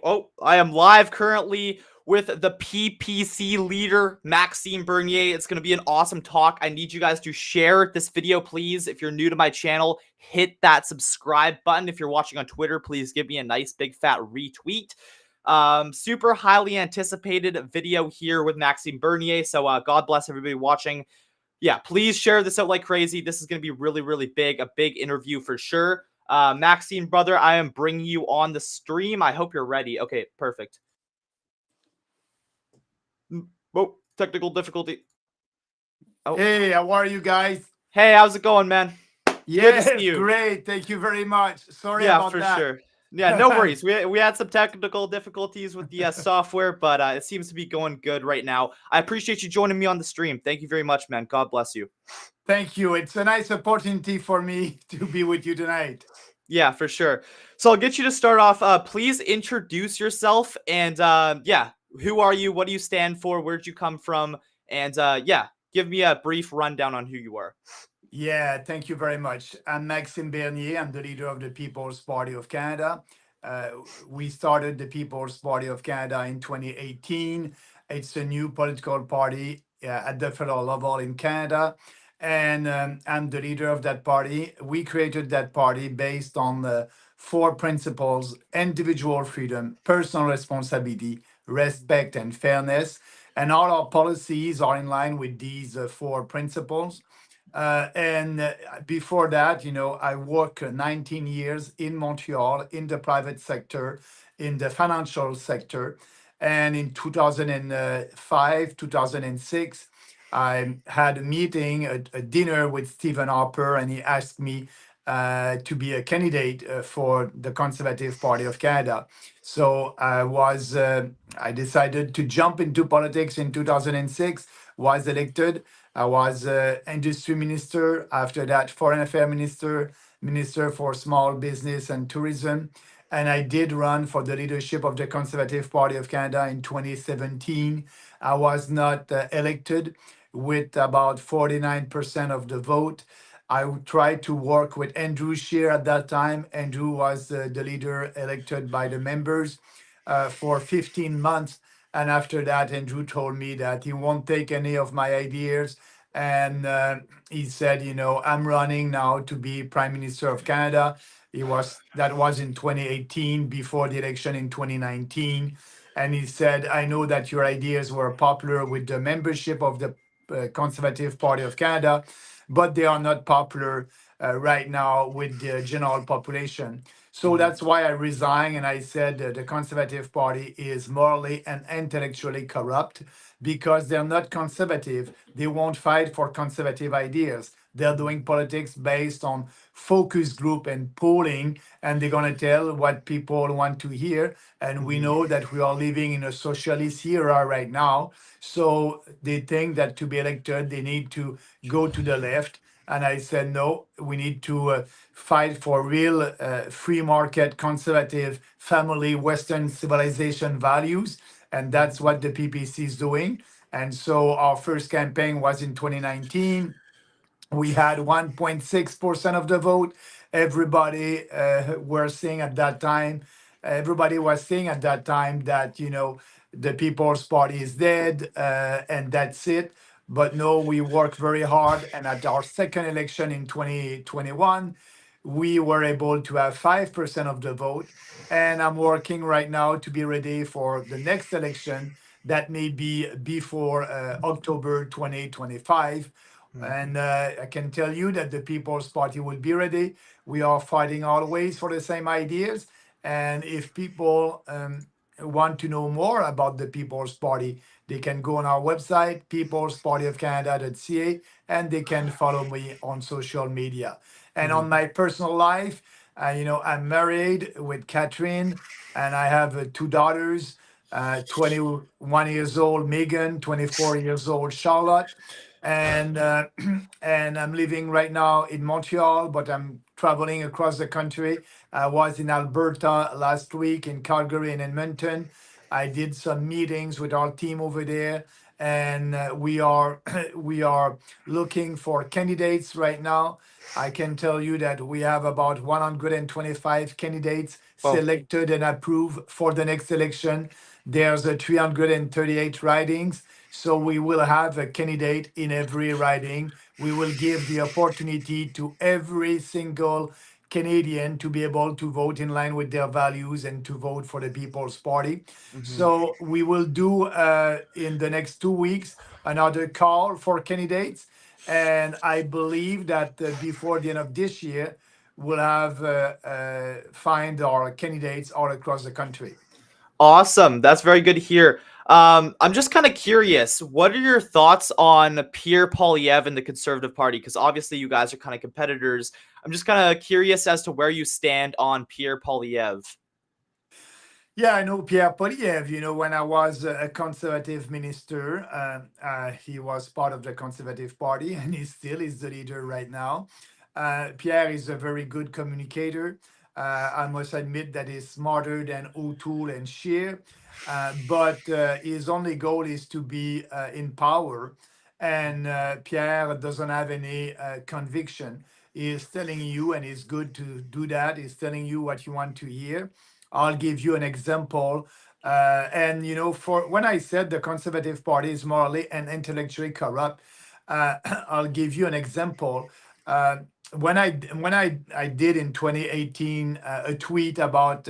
I am live currently with the PPC leader, Maxim Bernier. It's going to be an awesome talk. I need you guys to share this video, please. If you're new to my channel, hit that subscribe button. If you're watching on Twitter, please give me a nice big fat retweet. Super highly anticipated video here with Maxim Bernier. So God bless everybody watching. Yeah, please share this out like crazy. This is going to be really, really big. A big interview for sure. Maxime, brother, I am bringing you on the stream. I hope you're ready. Okay, perfect. Oh, technical difficulty. Oh. Hey, how are you guys? Hey, how's it going, man? Yes, great. Thank you very much. Sorry about that. Yeah, for sure. Yeah, no worries. We had some technical difficulties with the software, but it seems to be going good right now. I appreciate you joining me on the stream. Thank you very much, man. God bless you. Thank you. It's a nice opportunity for me to be with you tonight. Yeah, for sure. So I'll get you to start off. Please introduce yourself and yeah, who are you? What do you stand for? Where'd you come from? And yeah, give me a brief rundown on who you are. Yeah, thank you very much. I'm Maxim Bernier. I'm the leader of the People's Party of Canada. We started the People's Party of Canada in 2018. It's a new political party at the federal level in Canada. And I'm the leader of that party. We created that party based on the 4 principles: individual freedom, personal responsibility, respect, and fairness. And all our policies are in line with these 4 principles. Before that, I worked 19 years in Montreal in the private sector, in the financial sector. And in 2005, 2006, I had a meeting, a dinner with Stephen Harper, and he asked me to be a candidate for the Conservative Party of Canada. So I decided to jump into politics in 2006, was elected. I was industry minister, after that foreign affairs minister, minister for small business and tourism. And I did run for the leadership of the Conservative Party of Canada in 2017. I was not elected with about 49% of the vote. I tried to work with Andrew Scheer at that time. Andrew was the leader elected by the members for 15 months. And after that, Andrew told me that he won't take any of my ideas. And he said, I'm running now to be Prime Minister of Canada. That was in 2018, before the election in 2019. And he said, I know that your ideas were popular with the membership of the Conservative Party of Canada, but they are not popular right now with the general population. So that's why I resigned, and I said the Conservative Party is morally and intellectually corrupt because they're not conservative. They won't fight for conservative ideas. They're doing politics based on focus group and polling, and they're going to tell what people want to hear. And we know that we are living in a socialist era right now. So they think that to be elected, they need to go to the left. And I said, no, we need to fight for real free market, conservative, family, Western civilization values. And that's what the PPC is doing. And so our first campaign was in 2019. We had 1.6% of the vote. Everybody was saying at that time that, the People's Party is dead and that's it. But no, we worked very hard. And at our second election in 2021, we were able to have 5% of the vote. And I'm working right now to be ready for the next election that may be before October 2025. And I can tell you that the People's Party will be ready. We are fighting always for the same ideas. And if people want to know more about the People's Party, they can go on our website, peoplespartyofcanada.ca, and they can follow me on social media. And on my personal life, I'm married with Catherine, and I have 2 daughters, 21 years old Megan, 24 years old Charlotte. And and I'm living right now in Montreal, but I'm traveling across the country. I was in Alberta last week, in Calgary and Edmonton. I did some meetings with our team over there. and we are we are looking for candidates right now. I can tell you that we have about 125 candidates Well, selected and approved for the next election. There's a 338 ridings, so we will have a candidate in every riding. We will give the opportunity to every single Canadian to be able to vote in line with their values and to vote for the People's Party. mhm. So we will do in the next 2 weeks another call for candidates, and I believe that before the end of this year, we'll have find our candidates all across the country. Awesome. That's very good to hear. I'm just kind of curious. What are your thoughts on Pierre Poilievre and the Conservative Party? Because obviously you guys are kind of competitors. I'm just kind of curious as to where you stand on Pierre Poilievre. Yeah, I know Pierre Poilievre. You know, when I was a conservative minister, he was part of the Conservative Party, and he still is the leader right now. Pierre is a very good communicator. I must admit that he's smarter than O'Toole and Scheer, but his only goal is to be in power. And Pierre doesn't have any conviction. He is telling you, and it's good to do that. He's telling you what you want to hear. I'll give you an example. And you know, for when I said the Conservative Party is morally and intellectually corrupt, I'll give you an example. Uh, when I did in 2018 a tweet about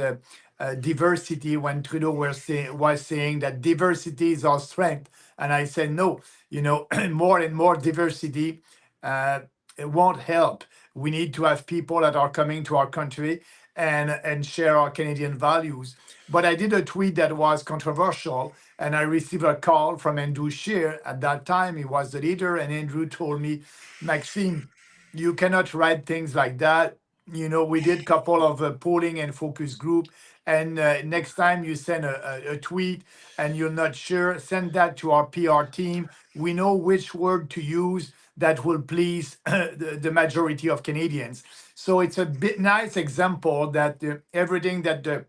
diversity when Trudeau was saying that diversity is our strength, and I said no, you know, more and more diversity uh, it won't help. We need to have people that are coming to our country and share our Canadian values. But I did a tweet that was controversial, and I received a call from Andrew Scheer. At that time, he was the leader, and Andrew told me, Maxime, you cannot write things like that. You know, we did a couple of polling and focus group, and next time you send a tweet and you're not sure, send that to our PR team. We know which word to use that will please the majority of Canadians. So it's a bit nice example that everything that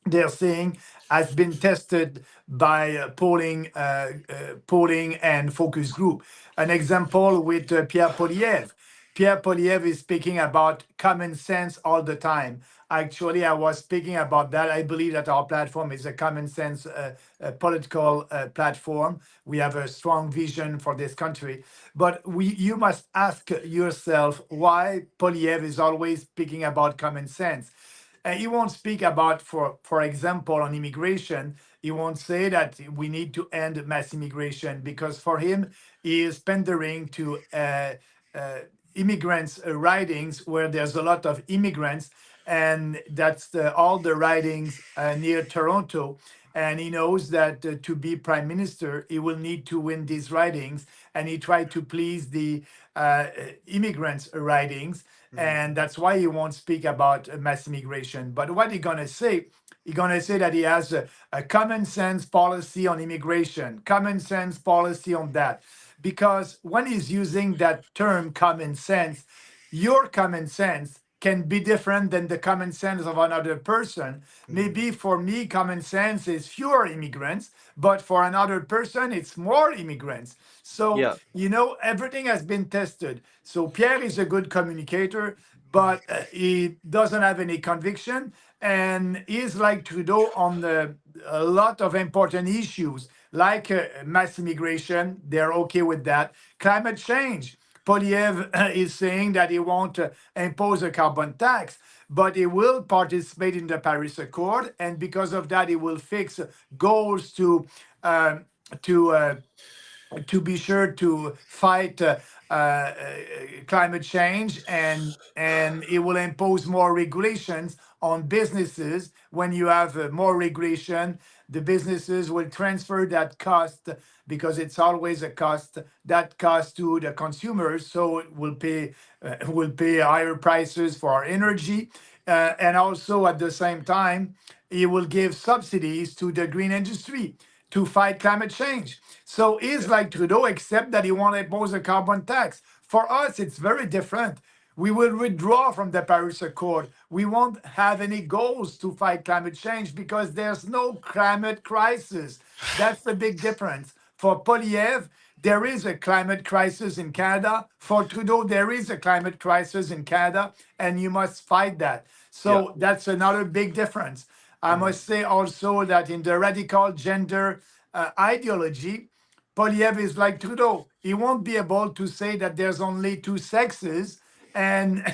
they're saying has been tested by polling and focus group. An example with Pierre Poilievre. Pierre Poilievre is speaking about common sense all the time. Actually, I was speaking about that. I believe that our platform is a common sense political platform. We have a strong vision for this country. But you must ask yourself why Poilievre is always speaking about common sense. And he won't speak about, for example, on immigration. He won't say that we need to end mass immigration because for him, he is pandering to uh, immigrants' ridings where there's a lot of immigrants, and that's all the ridings near Toronto. And he knows that to be prime minister, he will need to win these ridings, and he tried to please the immigrants' ridings, Mhm. and that's why he won't speak about mass immigration. But what he gonna say? He's gonna say that he has a common sense policy on immigration, common sense policy on that, because when he's using that term common sense, your common sense can be different than the common sense of another person. Mhm. Maybe for me, common sense is fewer immigrants, but for another person, it's more immigrants. So, Yeah. you know, everything has been tested. So, Pierre is a good communicator, but he doesn't have any conviction. And he's like Trudeau on a lot of important issues, like mass immigration. They're okay with that. Climate change. Poilievre is saying that he won't impose a carbon tax, but he will participate in the Paris Accord, and because of that, he will fix goals um, to uh, to be sure to fight climate change, and it will impose more regulations on businesses. When you have more regulation, the businesses will transfer that cost, because it's always a cost, that cost to the consumers, so it will pay higher prices for our energy, and also at the same time it will give subsidies to the green industry to fight climate change. So he's like Trudeau, except that he won't impose a carbon tax. For us, it's very different. We will withdraw from the Paris Accord. We won't have any goals to fight climate change because there's no climate crisis. That's the big difference. For Polyev, there is a climate crisis in Canada. For Trudeau, there is a climate crisis in Canada, and you must fight that. Yeah. So that's another big difference. I must say also that in the radical gender ideology, Polyev is like Trudeau. He won't be able to say that there's only two sexes, and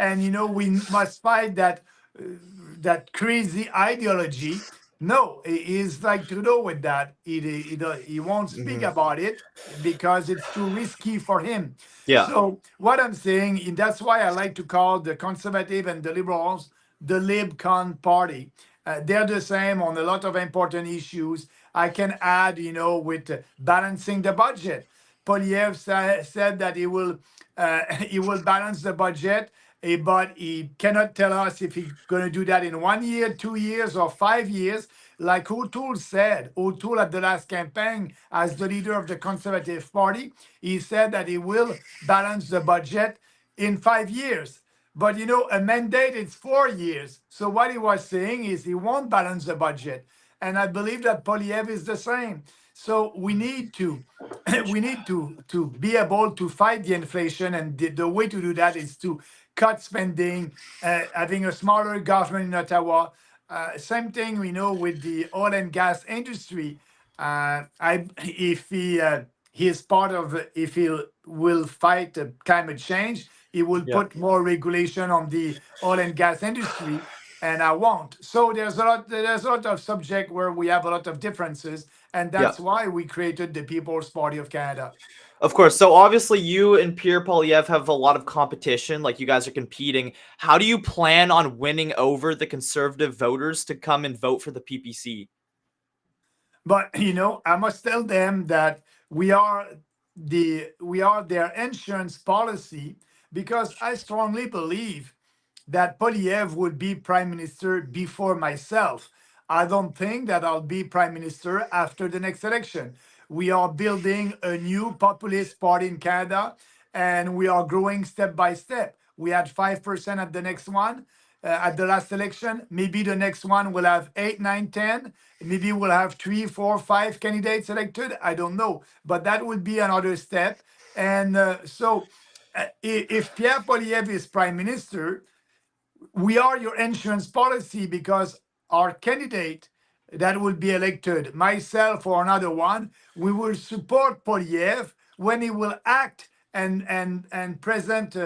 and we must fight that crazy ideology. No, he is like Trudeau with that. He won't speak Hmm. about it because it's too risky for him. Yeah. So what I'm saying, and that's why I like to call the conservative and the liberals the LibCon party. They're the same on a lot of important issues. I can add, with balancing the budget. Polyev said that he will balance the budget, but he cannot tell us if he's going to do that in 1 year, 2 years, or 5 years. Like O'Toole said, O'Toole at the last campaign, as the leader of the Conservative Party, he said that he will balance the budget in 5 years. But a mandate is 4 years. So what he was saying is he won't balance the budget. And I believe that Polyev is the same. So we need to we need to be able to fight the inflation, and the way to do that is to cut spending, having a smaller government in Ottawa. Same thing we know with the oil and gas industry. If he is part of, if he will fight climate change, he will Yeah. put more regulation on the oil and gas industry, and I won't. So there's a lot of subject where we have a lot of differences, and Yeah. that's why we created the People's Party of Canada. Of course. So obviously you and Pierre Polyev have a lot of competition, like you guys are competing. How do you plan on winning over the conservative voters to come and vote for the PPC? But I must tell them that we are their insurance policy, because I strongly believe that Polyev would be prime minister before myself. I don't think that I'll be prime minister after the next election. We are building a new populist party in Canada, and we are growing step by step. We had 5% at the next one, at the last election. Maybe the next one will have 8, 9, 10. Maybe we'll have 3, 4, 5 candidates elected. I don't know. But that would be another step. And if Pierre Polyev is prime minister, we are your insurance policy, because our candidate that will be elected, myself or another one, we will support Polyev when he will act and present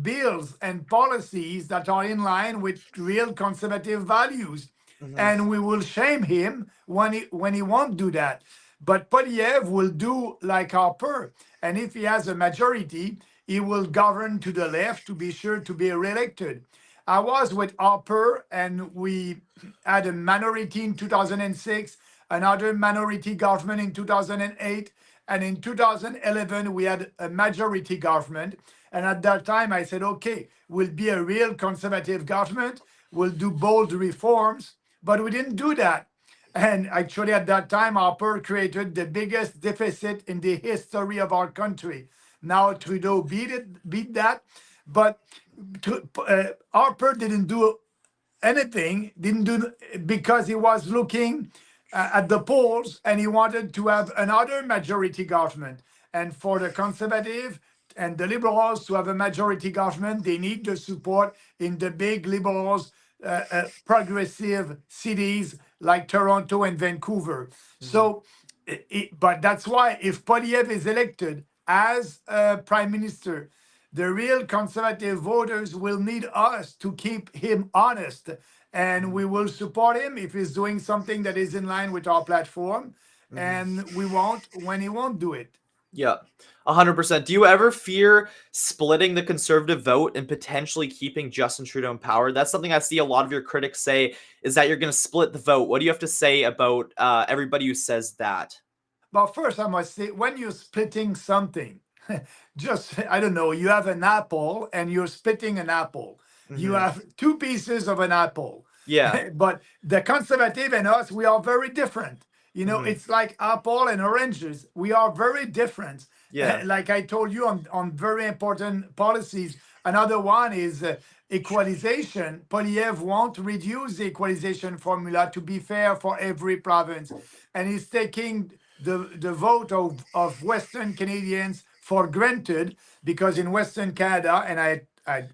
bills and policies that are in line with real conservative values. Hmm. And we will shame him when he won't do that. But Polyev will do like Harper, and if he has a majority, he will govern to the left to be sure to be reelected. I was with Harper, and we had a minority in 2006, another minority government in 2008, and in 2011 we had a majority government. And at that time I said, okay, we'll be a real conservative government, we'll do bold reforms, but we didn't do that. And actually, at that time, Harper created the biggest deficit in the history of our country. Now Trudeau beat that, but Harper didn't do anything, didn't do, because he was looking at the polls, and he wanted to have another majority government. And for the conservative and the liberals to have a majority government, they need the support in the big liberals, progressive cities like Toronto and Vancouver. So, but that's why if Polyev is elected as prime minister, the real conservative voters will need us to keep him honest, and we will support him if he's doing something that is in line with our platform, and we won't when he won't do it. Yeah, 100%. Do you ever fear splitting the conservative vote and potentially keeping Justin Trudeau in power? That's something I see a lot of your critics say, is that you're going to split the vote. What do you have to say about everybody who says that? But first, I must say, when you're splitting something, just, I don't know, you have an apple and you're splitting an apple. You Hmm. have two pieces of an apple. Yeah. But the conservative and us, we are very different. Hmm. It's like apple and oranges. We are very different. Yeah. Like I told you on very important policies. Another one is equalization. Polyev won't reduce the equalization formula to be fair for every province. And he's taking the vote of Western Canadians for granted, because in Western Canada, and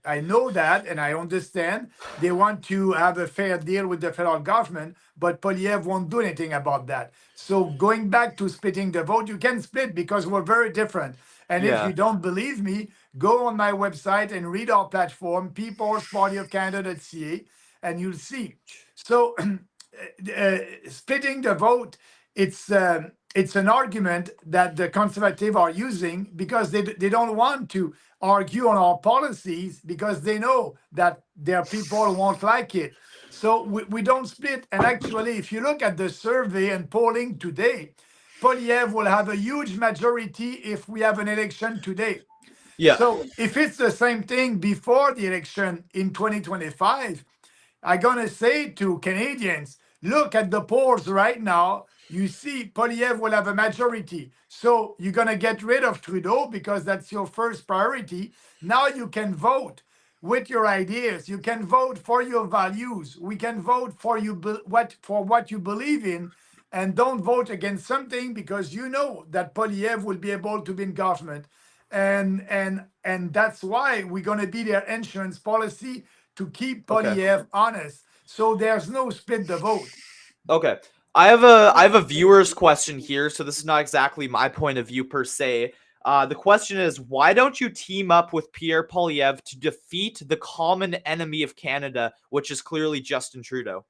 I know that and I understand, they want to have a fair deal with the federal government, but Polyev won't do anything about that. So going back to splitting the vote, you can split because we're very different. And if you Yeah. don't believe me, go on my website and read our platform, peoplespartyofcanada.ca, and you'll see. So splitting the vote, it's an argument that the conservatives are using because they don't want to argue on our policies because they know that their people won't like it. So we don't split. And actually, if you look at the survey and polling today, Polyev will have a huge majority if we have an election today. Yeah. So if it's the same thing before the election in 2025, I'm going to say to Canadians, look at the polls right now. You see, Polyev will have a majority. So you're going to get rid of Trudeau because that's your first priority. Now you can vote with your ideas. You can vote for your values. We can vote for what you believe in, and don't vote against something because you know that Polyev will be able to be in government. And that's why we're going to be their insurance policy to keep Okay. Polyev honest. So there's no split the vote. Okay. I have a viewer's question here, so this is not exactly my point of view per se. The question is, why don't you team up with Pierre Poilievre to defeat the common enemy of Canada, which is clearly Justin Trudeau?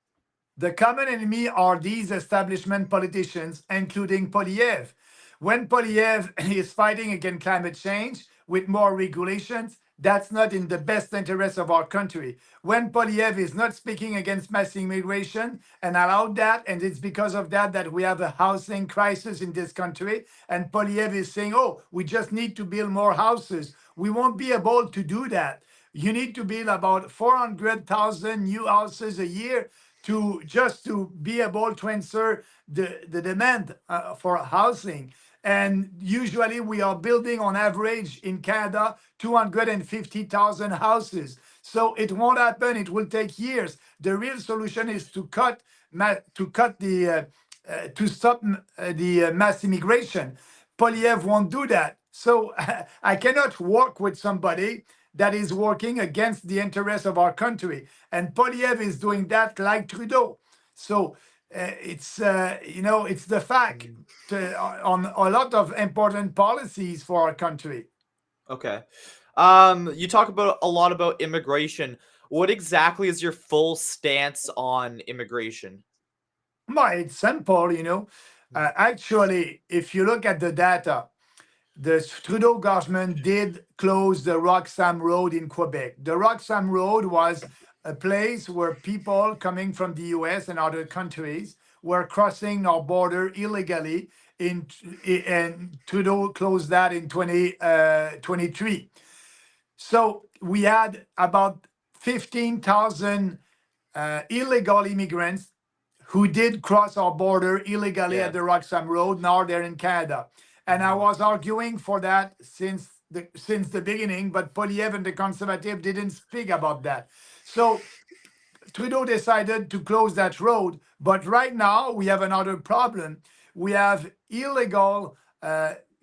The common enemy are these establishment politicians, including Polyev. When Polyev is fighting against climate change with more regulations, that's not in the best interest of our country. When Polyev is not speaking against mass immigration and allowed that, and it's because of that that we have a housing crisis in this country, and Polyev is saying, oh, we just need to build more houses. We won't be able to do that. You need to build about 400,000 new houses a year to be able to answer the demand for housing. And usually we are building on average in Canada 250,000 houses. So it won't happen. It will take years. The real solution is to stop the mass immigration. Polyev won't do that. So I cannot work with somebody that is working against the interests of our country. And Polyev is doing that like Trudeau. So it's the fact on a lot of important policies for our country. Okay. You talk about a lot about immigration. What exactly is your full stance on immigration? Well, it's simple. Actually, if you look at the data, the Trudeau government did close the Roxham Road in Quebec. The Roxham Road was a place where people coming from the US and other countries were crossing our border illegally, and Trudeau closed that in 2023. So we had about 15,000 illegal immigrants who did cross our border illegally at Yeah. the Roxham Road. Now they're in Canada. And I was arguing for that since the beginning, but Polyev and the Conservative didn't speak about that. So Trudeau decided to close that road. But right now we have another problem. We have illegal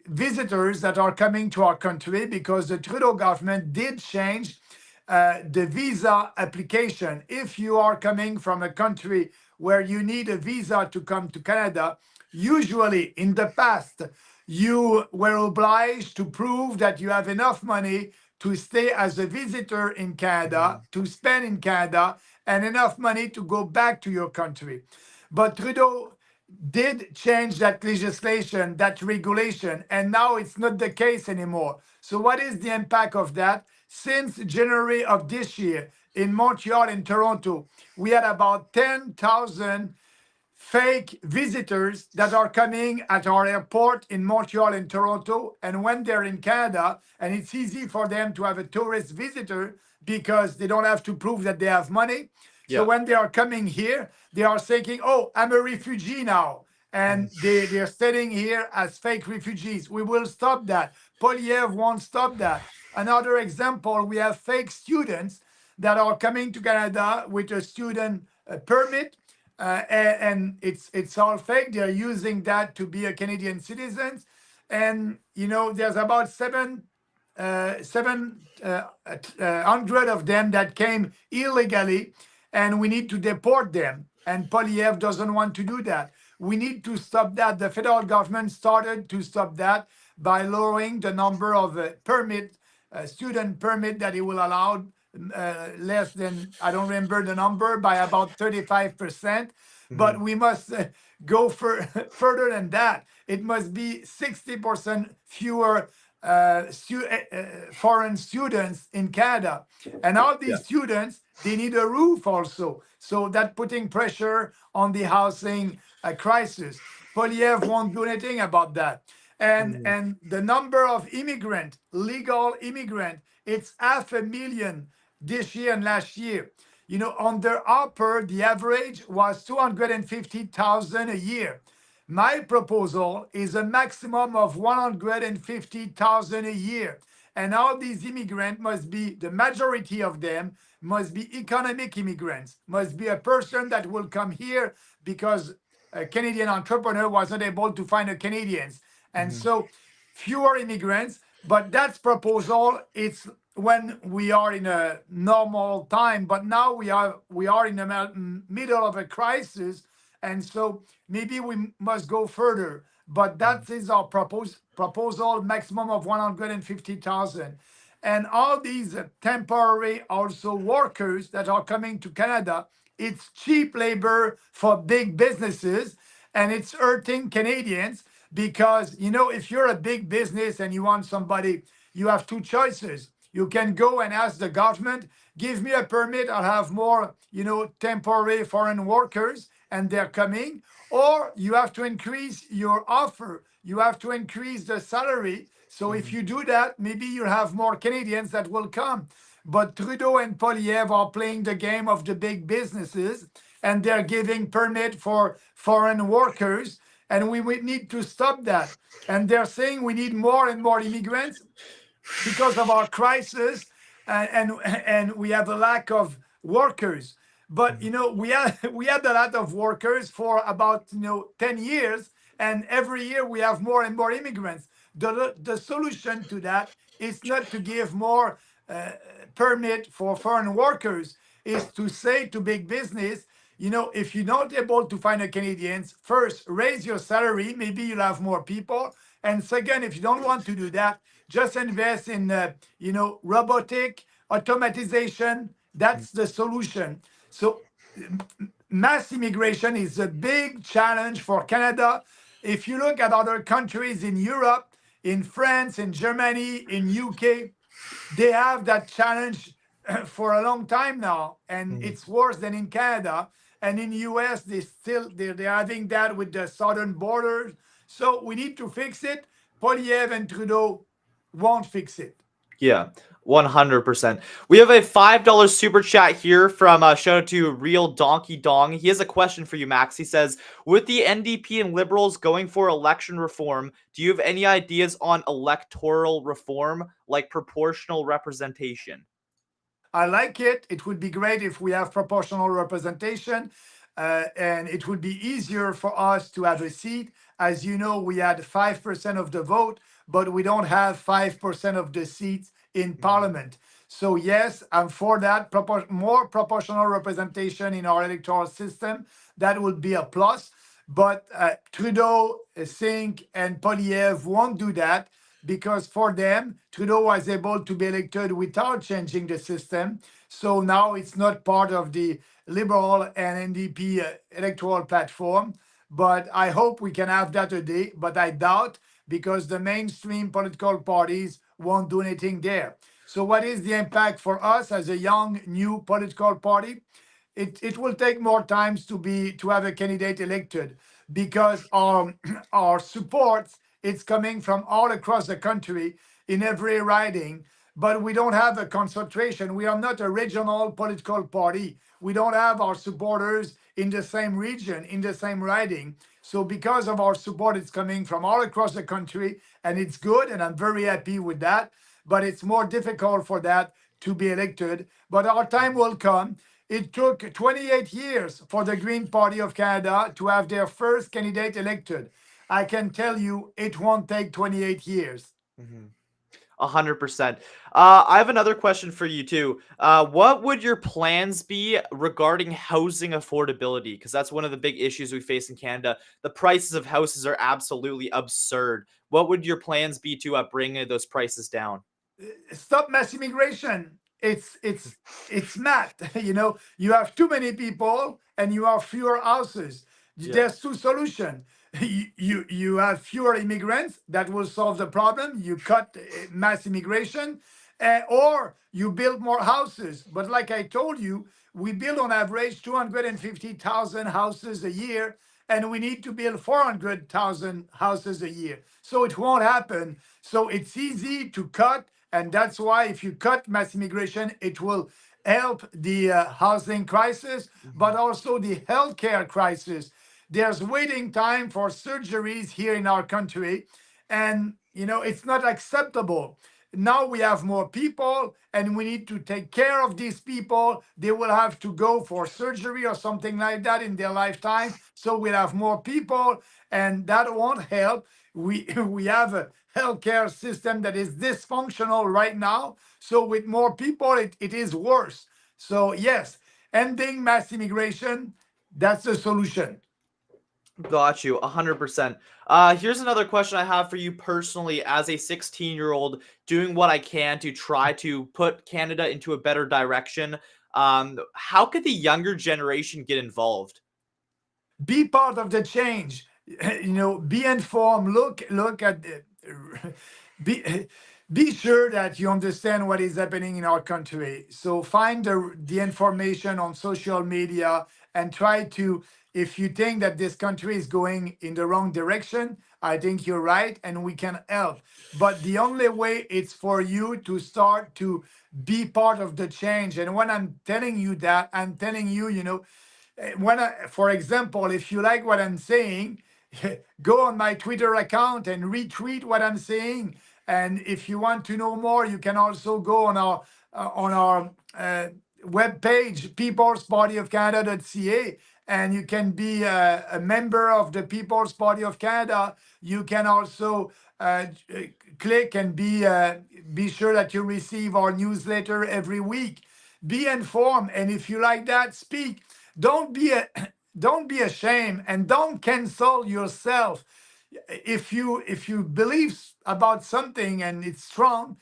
visitors that are coming to our country because the Trudeau government did change the visa application. If you are coming from a country where you need a visa to come to Canada, usually in the past, you were obliged to prove that you have enough money to stay as a visitor in Canada, to spend in Canada, and enough money to go back to your country. But Trudeau did change that legislation, that regulation, and now it's not the case anymore. So what is the impact of that? Since January of this year, in Montreal and Toronto, we had about 10,000 fake visitors that are coming at our airport in Montreal and Toronto. And when they're in Canada, and it's easy for them to have a tourist visitor because they don't have to prove that they have money. So Yeah. when they are coming here, they are saying, oh, I'm a refugee now. And they're staying here as fake refugees. We will stop that. Polyev won't stop that. Another example, we have fake students that are coming to Canada with a student permit, and it's all fake. They're using that to be a Canadian citizens, and there's about seven hundred of them that came illegally, and we need to deport them. And Polyev doesn't want to do that. We need to stop that. The federal government started to stop that by lowering the number of student permit that it will allow, less than, I don't remember the number, by about 35%. But we must go further than that. It must be 60% fewer foreign students in Canada. And all these students, they need a roof also. So that putting pressure on the housing crisis. Polyev won't do anything about that. And the number of immigrant, legal immigrant, it's 500,000 this year and last year. Under Harper, the average was 250,000 a year. My proposal is a maximum of 150,000 a year. And all these immigrants must be, the majority of them must be economic immigrants, must be a person that will come here because a Canadian entrepreneur was not able to find a Canadians. And so fewer immigrants, but that's proposal. It's when we are in a normal time, but now we are in the middle of a crisis, and so maybe we must go further. But that is our proposal, maximum of 150,000. And all these temporary also workers that are coming to Canada, it's cheap labor for big businesses, and it's hurting Canadians because, if you're a big business and you want somebody, you have two choices. You can go and ask the government, give me a permit, I'll have more, temporary foreign workers, and they're coming. Or you have to increase your offer. You have to increase the salary. So if you do that, maybe you'll have more Canadians that will come. But Trudeau and Polyev are playing the game of the big businesses, and they're giving permit for foreign workers. And we need to stop that. And they're saying we need more and more immigrants because of our crisis, and we have a lack of workers. But we had a lot of workers for about 10 years, and every year we have more and more immigrants. The solution to that is not to give more permit for foreign workers, is to say to big business, if you're not able to find a Canadians, first raise your salary, maybe you'll have more people. And second, if you don't want to do that, just invest in robotic automatization. That's the solution. So mass immigration is a big challenge for Canada. If you look at other countries in Europe, in France, in Germany, in UK, they have that challenge for a long time now, and it's worse than in Canada. And in US, they're having that with the southern borders. So we need to fix it. Polyev and Trudeau won't fix it. Yeah, 100%. We have a $5 super chat here from shout out to Real Donkey Dong. He has a question for you, Max. He says, with the NDP and Liberals going for election reform, do you have any ideas on electoral reform, like proportional representation? I like it. It would be great if we have proportional representation, and it would be easier for us to have a seat. As you know, we had 5% of the vote, but we don't have 5% of the seats in Parliament. So yes, I'm for that. More proportional representation in our electoral system. That would be a plus. But Trudeau, Singh, and Polyev won't do that, because for them, Trudeau was able to be elected without changing the system. So now it's not part of the Liberal and NDP electoral platform. But I hope we can have that today, but I doubt, because the mainstream political parties won't do anything there. So what is the impact for us as a young, new political party? It will take more times to have a candidate elected, because our support, it's coming from all across the country in every riding, but we don't have a concentration. We are not a regional political party. We don't have our supporters in the same region, in the same riding. So because of our support, it's coming from all across the country, and it's good, and I'm very happy with that. But it's more difficult for that to be elected. But our time will come. It took 28 years for the Green Party of Canada to have their first candidate elected. I can tell you it won't take 28 years. 100%. I have another question for you too. What would your plans be regarding housing affordability? Because that's one of the big issues we face in Canada. The prices of houses are absolutely absurd. What would your plans be to bring those prices down? Stop mass immigration. It's math. You have too many people and you have fewer houses. Yeah. There's two solutions. You have fewer immigrants that will solve the problem. You cut mass immigration, or you build more houses. But like I told you, we build on average 250,000 houses a year, and we need to build 400,000 houses a year. So it won't happen. So it's easy to cut, and that's why if you cut mass immigration, it will help the housing crisis, but also the healthcare crisis. There's waiting time for surgeries here in our country, and it's not acceptable. Now we have more people and we need to take care of these people. They will have to go for surgery or something like that in their lifetime, so we'll have more people, and that won't help. We have a healthcare system that is dysfunctional right now, so with more people it is worse. So yes, ending mass immigration, that's the solution. Got you, 100%. Here's another question I have for you personally as a 16-year-old doing what I can to try to put Canada into a better direction. How could the younger generation get involved? Be part of the change. Be informed. Look at the, be be sure that you understand what is happening in our country. So find the information on social media and try to, if you think that this country is going in the wrong direction, I think you're right and we can help. But the only way it's for you to start to be part of the change. And when I'm telling you that, I'm telling you, for example, if you like what I'm saying, go on my Twitter account and retweet what I'm saying. And if you want to know more, you can also go on our web page, peoplespartyofcanada.ca, and you can be a member of the People's Party of Canada. You can also click and be sure that you receive our newsletter every week. Be informed, and if you like that, speak. Don't be a, don't be ashamed, and don't cancel yourself. If you believe about something and it's strong,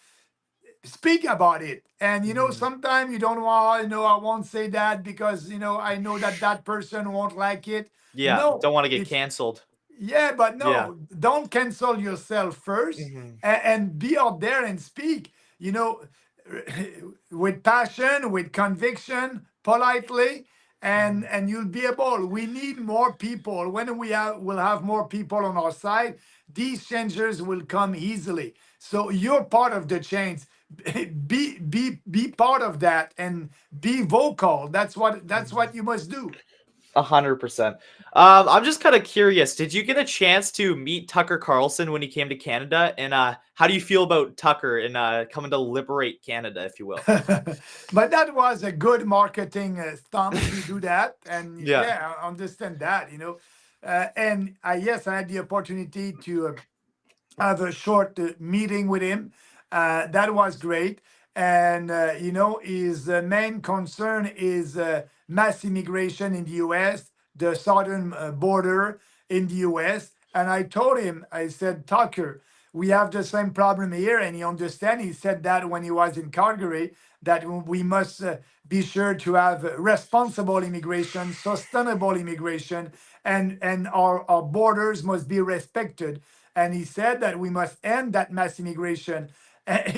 speak about it. And sometimes you don't want, I won't say that because I know that that person won't like it. Yeah, No, don't want to get it's canceled. yeah, but Yeah. no, don't cancel yourself first, and be out there and speak, you know, with passion, with conviction, politely, and you'll be able. We need more people. When we'll have more people on our side, these changes will come easily. So you're part of the change. Be part of that and be vocal. That's what you must do. 100%. I'm just kind of curious. Did you get a chance to meet Tucker Carlson when he came to Canada? And how do you feel about Tucker and coming to liberate Canada, if you will? But that was a good marketing stunt to do that, and Yeah. yeah, I understand that. And yes, I had the opportunity to have a short meeting with him. That was great. And, his main concern is mass immigration in the US, the southern border in the US. And I told him, I said, Tucker, we have the same problem here. And he understand. He said that when he was in Calgary, that we must be sure to have responsible immigration, sustainable immigration, and our borders must be respected. And he said that we must end that mass immigration.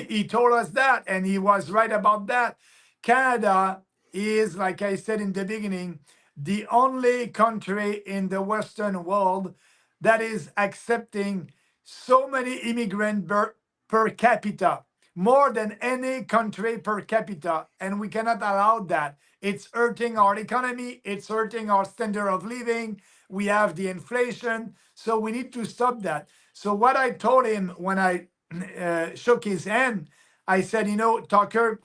He told us that, and he was right about that. Canada is, like I said in the beginning, the only country in the Western world that is accepting so many immigrants per capita, more than any country per capita, and we cannot allow that. It's hurting our economy, it's hurting our standard of living. We have the inflation, so we need to stop that. So what I told him when I shook his hand, I said, Tucker,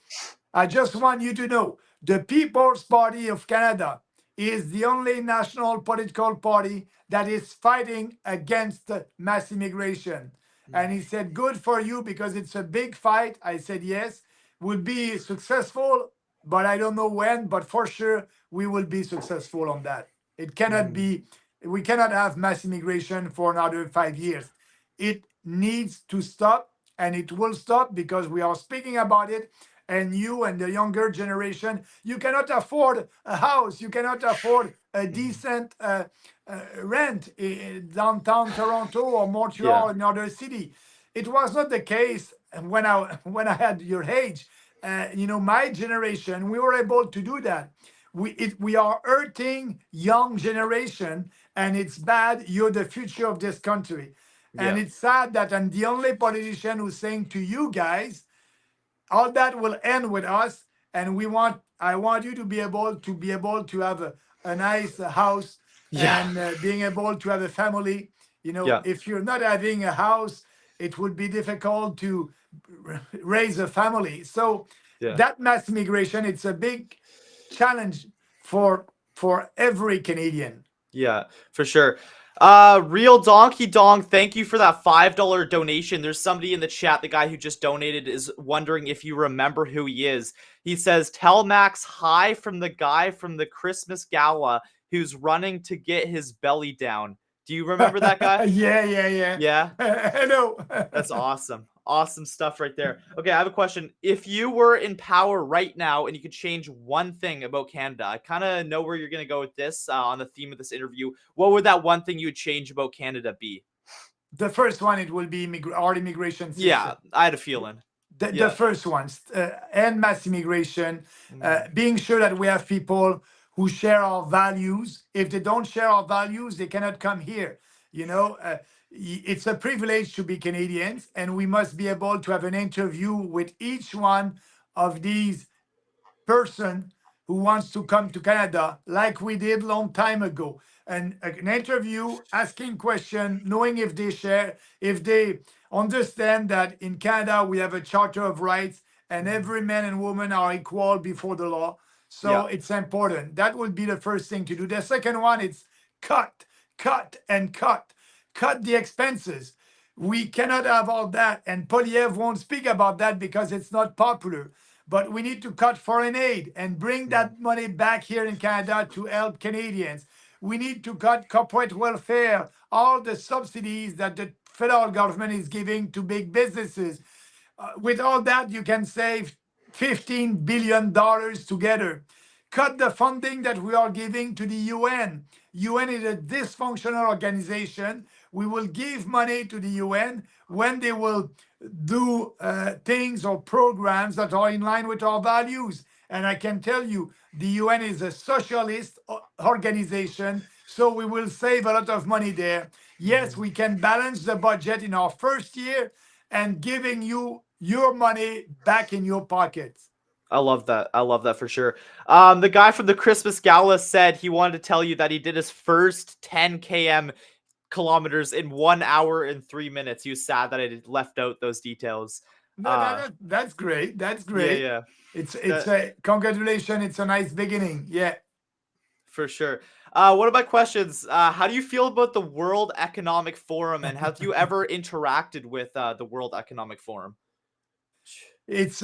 I just want you to know The People's Party of Canada is the only national political party that is fighting against mass immigration. And he said, good for you because it's a big fight. I said, yes, would be successful, but I don't know when, but for sure we will be successful on that. It cannot be, we cannot have mass immigration for another 5 years. It needs to stop, and it will stop because we are speaking about it. And you and the younger generation, you cannot afford a house, you cannot afford a decent rent in downtown Toronto or Montreal, Yeah. another city. It was not the case when I had your age. My generation, we were able to do that. We are hurting young generation, and it's bad. You're the future of this country, and Yeah. it's sad that I'm the only politician who's saying to you guys, all that will end with us, and I want you to be able to have a nice house, Yeah. and being able to have a family. Yeah. If you're not having a house, it would be difficult to raise a family. So Yeah. that mass migration, it's a big challenge for every Canadian. Yeah, for sure. Real Donkey Dong, thank you for that $5 donation. There's somebody in the chat, the guy who just donated is wondering if you remember who he is. He says, tell Max hi from the guy from the Christmas gala who's running to get his belly down. Do you remember that guy? Yeah. Yeah. Hello. That's awesome. Awesome stuff right there. Okay, I have a question. If you were in power right now and you could change one thing about Canada, I kind of know where you're going to go with this on the theme of this interview. What would that one thing you would change about Canada be? The first one, it will be our immigration Yeah, system. I had a feeling. The Yeah. first ones, and mass immigration, Mm, being sure that we have people who share our values. If they don't share our values, they cannot come here. It's a privilege to be Canadians, and we must be able to have an interview with each one of these person who wants to come to Canada, like we did long time ago, and an interview, asking question, knowing if they share, if they understand that in Canada we have a charter of rights and mhm. every man and woman are equal before the law. Yeah. So it's important. That would be the first thing to do. The second one is cut the expenses. We cannot have all that, and Poliev won't speak about that because it's not popular, but we need to cut foreign aid and bring Mm, that money back here in Canada to help Canadians. We need to cut corporate welfare, all the subsidies that the federal government is giving to big businesses. With all that, you can save $15 billion together. Cut the funding that we are giving to the UN. UN is a dysfunctional organization. We will give money to the UN when they will do things or programs that are in line with our values. And I can tell you, the UN is a socialist organization, so we will save a lot of money there. Yes, mhm. we can balance the budget in our first year and giving you your money back in your pockets. I love that. I love that for sure. The guy from the Christmas gala said he wanted to tell you that he did his first 10 km kilometers in 1 hour and 3 minutes. He was sad that I left out those details. No, Uh, that's great. That's yeah, great. yeah, It's that a congratulations. It's a nice beginning. Yeah. for sure. One of my questions: how do you feel about the World Economic Forum, and have you ever interacted with the World Economic Forum? It's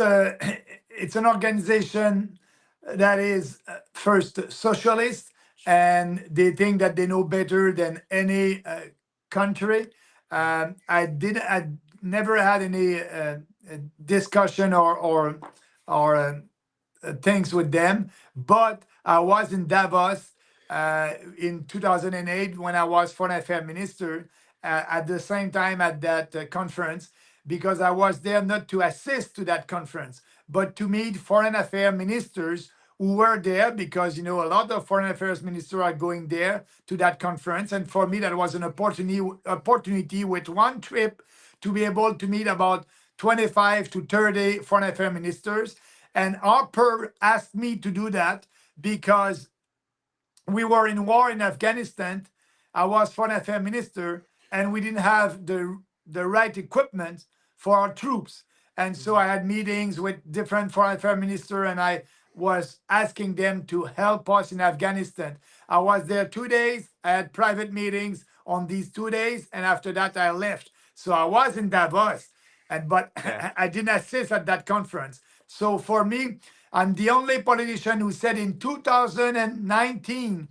it's an organization that is first socialist, and they think that they know better than any country. I never had any discussion or things with them, but I was in Davos in 2008 when I was foreign affairs minister, at the same time at that conference, because I was there not to assist to that conference, but to meet foreign affairs ministers who were there, because a lot of foreign affairs ministers are going there to that conference. And for me, that was an opportunity with one trip to be able to meet about 25 to 30 foreign affairs ministers. And Harper asked me to do that because we were in war in Afghanistan. I was foreign affairs minister, and we didn't have the right equipment for our troops. And so I had meetings with different foreign affairs minister, and I was asking them to help us in Afghanistan. I was there 2 days. I had private meetings on these 2 days, and after that, I left. So I was in Davos, but Yeah. I didn't assist at that conference. So for me, I'm the only politician who said in 2019,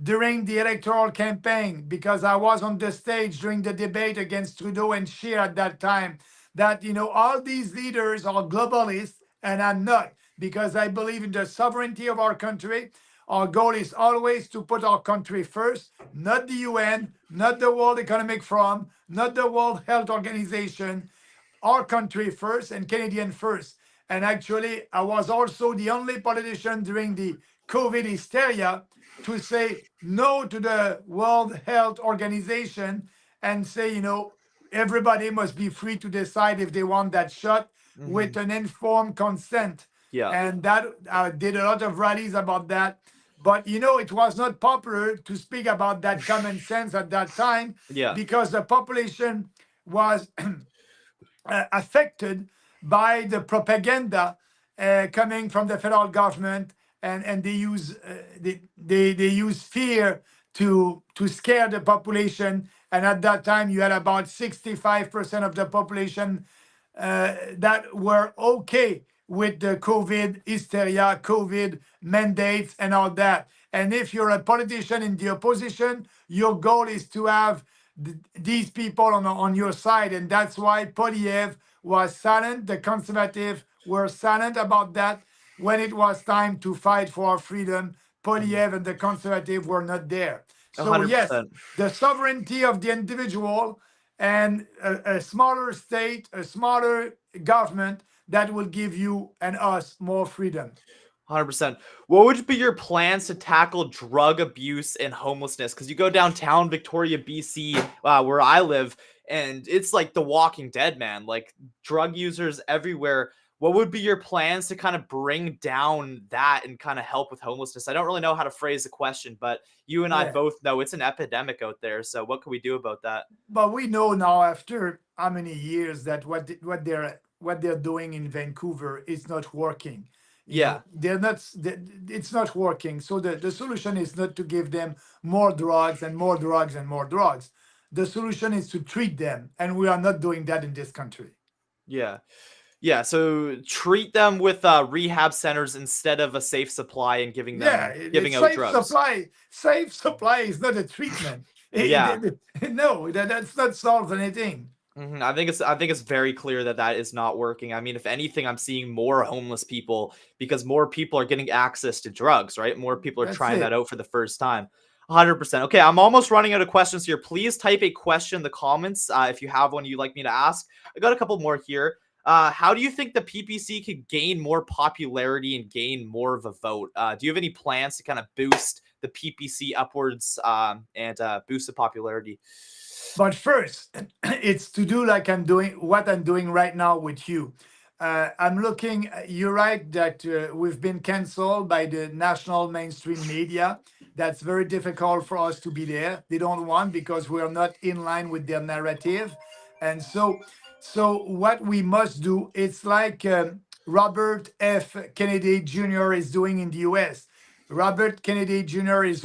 during the electoral campaign, because I was on the stage during the debate against Trudeau and Scheer at that time, that all these leaders are globalists, and I'm not, because I believe in the sovereignty of our country. Our goal is always to put our country first, not the UN, not the World Economic Forum, not the World Health Organization, our country first and Canadian first. And actually, I was also the only politician during the COVID hysteria to say no to the World Health Organization and say, everybody must be free to decide if they want that shot with an informed consent. Yeah. And that I did a lot of rallies about that. But it was not popular to speak about that common sense at that time Yeah. because the population was affected by the propaganda coming from the federal government, and they use they use fear to scare the population. And at that time, you had about 65% of the population that were okay with the COVID hysteria, COVID mandates, and all that. And if you're a politician in the opposition, your goal is to have these people on your side. And that's why Polyev was silent. The conservatives were silent about that. When it was time to fight for our freedom, Polyev and the conservatives were not there. So yes, 100%. the sovereignty of the individual and a smaller state, a smaller government that will give you and us more freedom. 100%. What would be your plans to tackle drug abuse and homelessness? Because you go downtown Victoria, BC, where I live, and it's like The Walking Dead, man. Like drug users everywhere. What would be your plans to kind of bring down that and kind of help with homelessness? I don't really know how to phrase the question, but you and I Yeah. both know it's an epidemic out there. So what can we do about that? But we know now after how many years that what they're doing in Vancouver is not working. Yeah. They're not. It's not working. So the solution is not to give them more drugs and more drugs and more drugs. The solution is to treat them, and we are not doing that in this country. Yeah. Yeah, so treat them with rehab centers instead of a safe supply and Yeah, giving it's out safe drugs. supply. Safe supply is not a treatment. Yeah. No, that's not solves anything. I think it's very clear that that is not working. I mean, if anything, I'm seeing more homeless people because more people are getting access to drugs, right? More people are That's trying that it. out for the first time. 100%. Okay, I'm almost running out of questions here. Please type a question in the comments if you have one you'd like me to ask. I got a couple more here. How do you think the PPC could gain more popularity and gain more of a vote? Do you have any plans to kind of boost the PPC upwards and boost the popularity? But first, it's to do like what I'm doing right now with you. I'm looking, you're right that we've been canceled by the national mainstream media. That's very difficult for us to be there. They don't want because we are not in line with their narrative. And so what we must do, it's like Robert F. Kennedy Jr. is doing in the US. Robert Kennedy Jr. is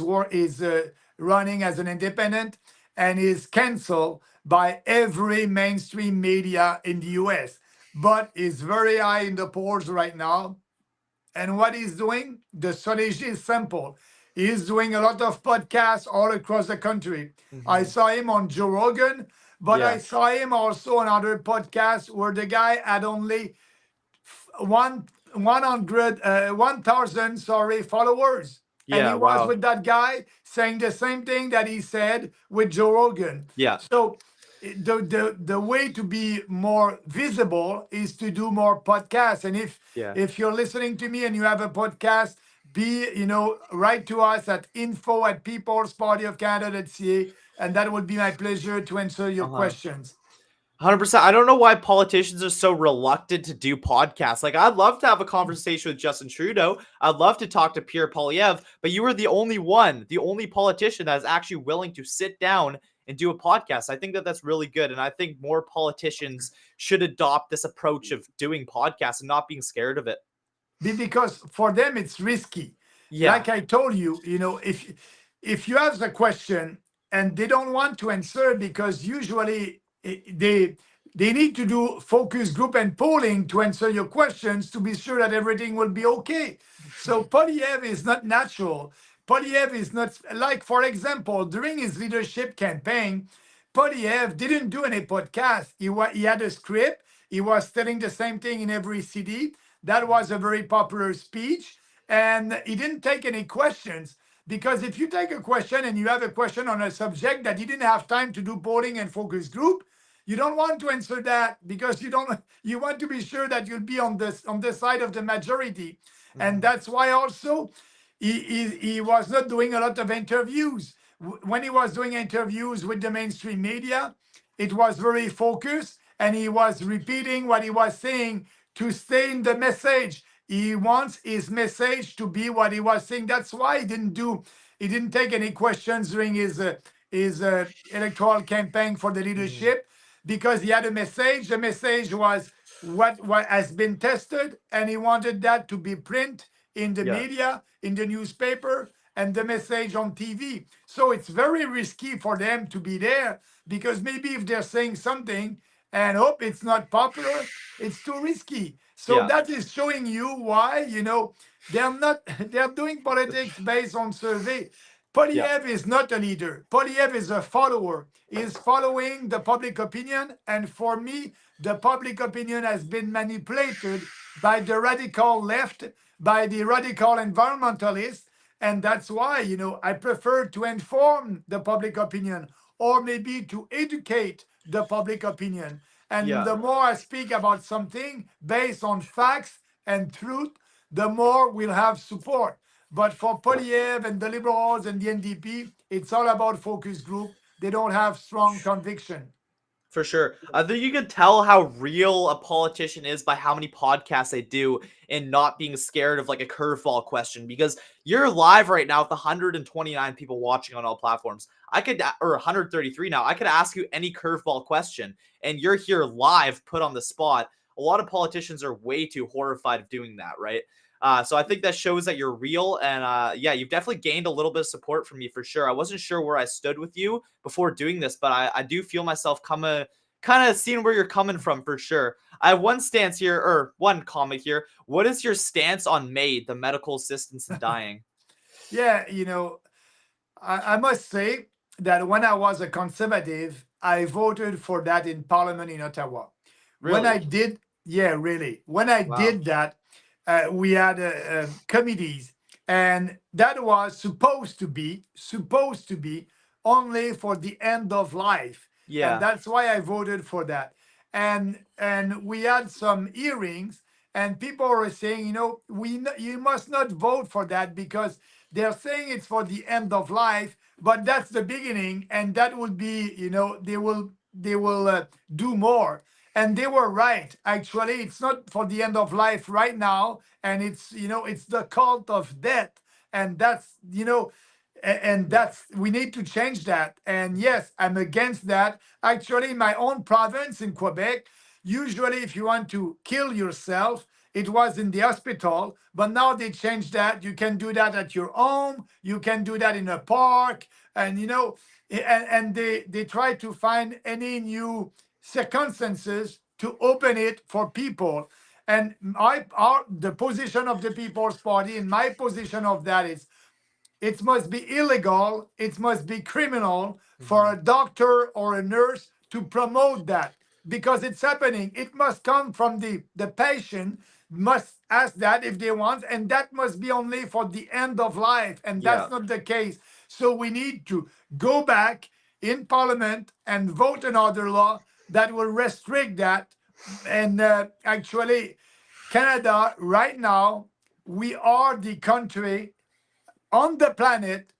running as an independent and is canceled by every mainstream media in the US, but is very high in the polls right now. And what he's doing, the strategy is simple. He's doing a lot of podcasts all across the country. I saw him on Joe Rogan, but I Yeah. saw him also on other podcasts where the guy had only one 1,000 followers, and he Yeah. was Wow. with that guy saying the same thing that he said with Joe Rogan. Yeah. So the way to be more visible is to do more podcasts. And if Yeah. if you're listening to me and you have a podcast, write to us at info@peoplespartyofcanada.ca, and that would be my pleasure to answer your Uh-huh. questions. 100%. I don't know why politicians are so reluctant to do podcasts. Like, I'd love to have a conversation with Justin Trudeau. I'd love to talk to Pierre Poilievre, but you are the only politician that is actually willing to sit down and do a podcast. I think that that's really good. And I think more politicians should adopt this approach of doing podcasts and not being scared of it. because for them it's risky. Yeah. Like I told you, if you ask the question and they don't want to answer, because usually they need to do focus group and polling to answer your questions to be sure that everything will be okay. So Polyev is not natural. Polyev is not like, for example, during his leadership campaign, Polyev didn't do any podcast. He had a script. He was telling the same thing in every city. That was a very popular speech. And he didn't take any questions, because if you take a question and you have a question on a subject that you didn't have time to do polling and focus group, you don't want to answer that, because you want to be sure that you'll be on the side of the majority. And that's why also he was not doing a lot of interviews. When he was doing interviews with the mainstream media, it was very focused, and he was repeating what he was saying to stay in the message. He wants his message to be what he was saying. That's why he didn't take any questions during his electoral campaign for the leadership, because he had a message. The message was what has been tested, and he wanted that to be print in the Yeah. media, in the newspaper, and the message on TV. So it's very risky for them to be there, because maybe if they're saying something and hope it's not popular, it's too risky. So Yeah. that is showing you why, they're not, they're doing politics based on survey. Yeah. Polyev is not a leader. Polyev is a follower. He is following the public opinion. And for me, the public opinion has been manipulated by the radical left, by the radical environmentalists. And that's why, I prefer to inform the public opinion, or maybe to educate the public opinion. And Yeah. the more I speak about something based on facts and truth, the more we'll have support. But for Polyev and the Liberals and the NDP, it's all about focus group. They don't have strong conviction. For sure. I think you can tell how real a politician is by how many podcasts they do and not being scared of like a curveball question, because you're live right now with 129 people watching on all platforms. Or 133 now. I could ask you any curveball question and you're here live, put on the spot. A lot of politicians are way too horrified of doing that, right? So I think that shows that you're real, and yeah, you've definitely gained a little bit of support from me for sure. I wasn't sure where I stood with you before doing this, but I do feel myself coming, kind of seeing where you're coming from for sure. I have one stance here, or one comment here. What is your stance on MAID, the medical assistance in dying? Yeah, I must say that when I was a conservative, I voted for that in Parliament in Ottawa. When I Really? did, yeah, really. When I Wow. did that, we had committees, and that was supposed to be only for the end of life, and Yeah. that's why I voted for that. And we had some hearings, and people were saying, you must not vote for that, because they're saying it's for the end of life, but that's the beginning, and that would be, they will do more. And they were right. Actually, it's not for the end of life right now, and it's the cult of death, and that's and Yeah. that's we need to change that. And yes, I'm against that. Actually, in my own province in Quebec, usually if you want to kill yourself, it was in the hospital, but now they changed that. You can do that at your home. You can do that in a park, and and they try to find any new circumstances to open it for people. And the position of the People's Party, and my position of that is, it must be illegal, it must be criminal for a doctor or a nurse to promote that, because it's happening. It must come from the patient, must ask that if they want, and that must be only for the end of life, and Yeah. that's not the case. So we need to go back in Parliament and vote another law that will restrict that. And actually, Canada right now, we are the country on the planet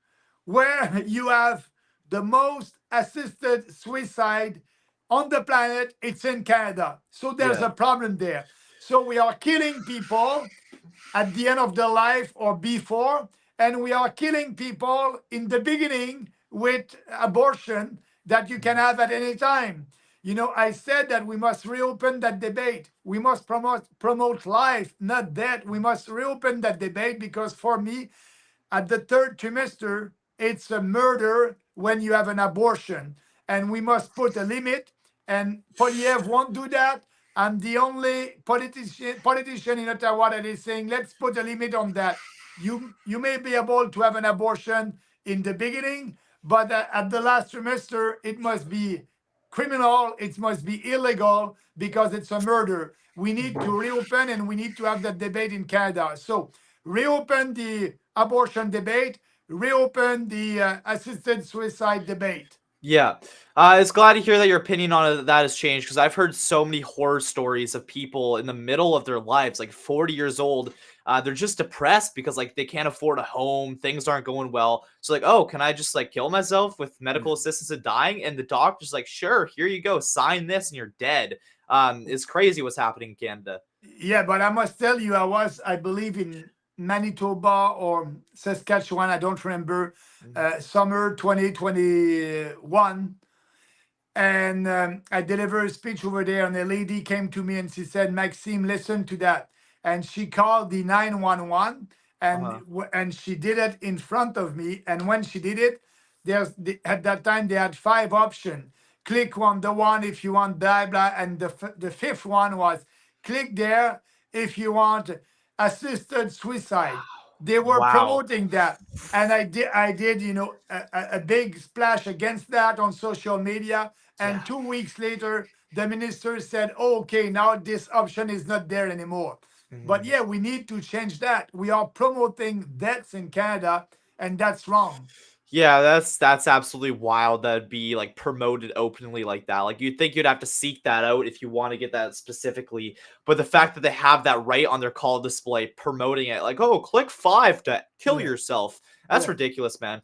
where you have the most assisted suicide on the planet. It's in Canada. So there's Yeah. a problem there. So we are killing people at the end of their life or before, and we are killing people in the beginning with abortion that you can have at any time. I said that we must reopen that debate. We must promote life, not death. We must reopen that debate because for me, at the third trimester, it's a murder when you have an abortion. And we must put a limit. And Polyev won't do that. I'm the only politician in Ottawa that is saying, let's put a limit on that. You may be able to have an abortion in the beginning, but at the last trimester, it must be criminal, it must be illegal because it's a murder. We need to reopen and we need to have that debate in Canada. So reopen the abortion debate, reopen the assisted suicide debate. Yeah. It's glad to hear that your opinion on that has changed because I've heard so many horror stories of people in the middle of their lives, like 40 years old. They're just depressed because like they can't afford a home, things aren't going well. So like, oh, can I just like kill myself with medical assistance and dying? And the doctor's like, sure, here you go, sign this and you're dead. It's crazy what's happening in Canada. Yeah, but I must tell you, I believe, in Manitoba or Saskatchewan, I don't remember, summer 2021. And I delivered a speech over there, and a lady came to me and she said, Maxime, listen to that. And she called the 911 Uh-huh. and she did it in front of me. And when she did it, at that time, they had 5 options. Click on the one if you want blah, blah. And the fifth one was click there if you want assisted suicide. They were Wow. promoting that. And I did, a big splash against that on social media. Yeah. And 2 weeks later, the minister said, oh, okay, now this option is not there anymore. But Mhm. yeah, we need to change that. We are promoting deaths in Canada, and that's wrong. Yeah, that's absolutely wild that'd be like promoted openly like that. Like you'd think you'd have to seek that out if you want to get that specifically. But the fact that they have that right on their call display promoting it, like, oh, click 5 to kill Yeah, yourself. That's yeah. ridiculous, man.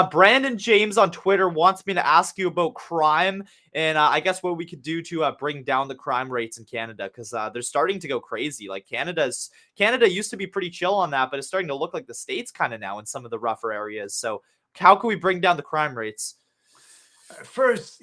Brandon James on Twitter wants me to ask you about crime and I guess what we could do to bring down the crime rates in Canada because they're starting to go crazy. Like Canada used to be pretty chill on that, but it's starting to look like the States kind of now in some of the rougher areas. So how can we bring down the crime rates? First,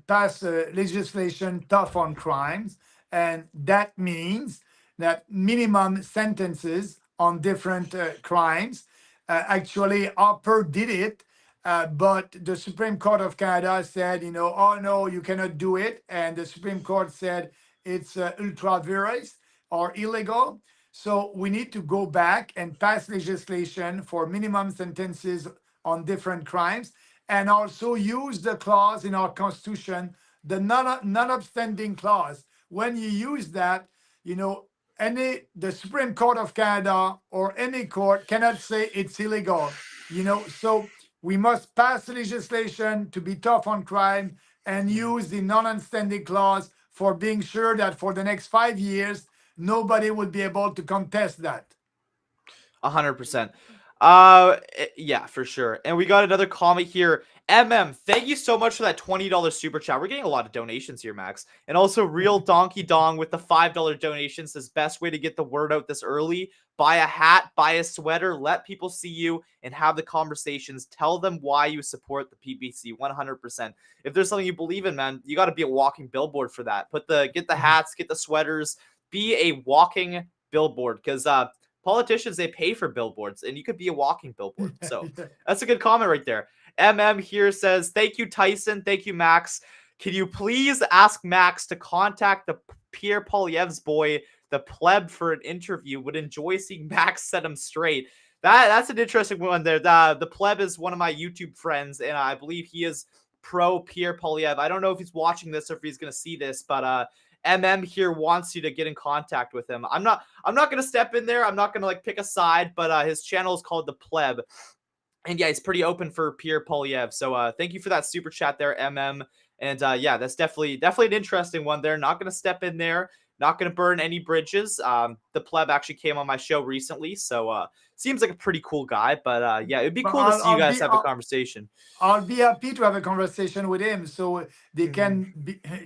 pass legislation tough on crimes, and that means that minimum sentences on different crimes. Actually, Harper did it, but the Supreme Court of Canada said, oh no, you cannot do it, and the Supreme Court said it's ultra vires or illegal. So we need to go back and pass legislation for minimum sentences on different crimes and also use the clause in our constitution, the non-upstanding clause. When you use that, the Supreme Court of Canada or any court cannot say it's illegal. So we must pass legislation to be tough on crime and use the non-upstanding clause for being sure that for the next 5 years, nobody would be able to contest that. 100%. Yeah, for sure. And we got another comment here. Thank you so much for that $20 super chat. We're getting a lot of donations here, Max. And also Real Donkey Dong with the $5 donation says best way to get the word out this early. Buy a hat, buy a sweater, let people see you and have the conversations. Tell them why you support the PPC 100%. If there's something you believe in, man, you got to be a walking billboard for that. Get the hats, get the sweaters, be a walking billboard because politicians, they pay for billboards, and you could be a walking billboard. So that's a good comment right there. Here says, thank you, Tyson. Thank you, Max. Can you please ask Max to contact the Pierre Poilievre's boy, the pleb, for an interview? Would enjoy seeing Max set him straight. That's an interesting one there. The pleb is one of my YouTube friends, and I believe he is pro Pierre Poilievre. I don't know if he's watching this or if he's going to see this, but here wants you to get in contact with him. I'm not gonna step in there. I'm not gonna like pick a side, but his channel is called The Pleb. And yeah, it's pretty open for Pierre Poilievre. So thank you for that super chat there, MM. And yeah, that's definitely an interesting one there. Not gonna step in there, not gonna burn any bridges. The Pleb actually came on my show recently, so seems like a pretty cool guy. But yeah, it'd be But cool to see you guys have a conversation. I'll be happy to have a conversation with him. So they Mhm. can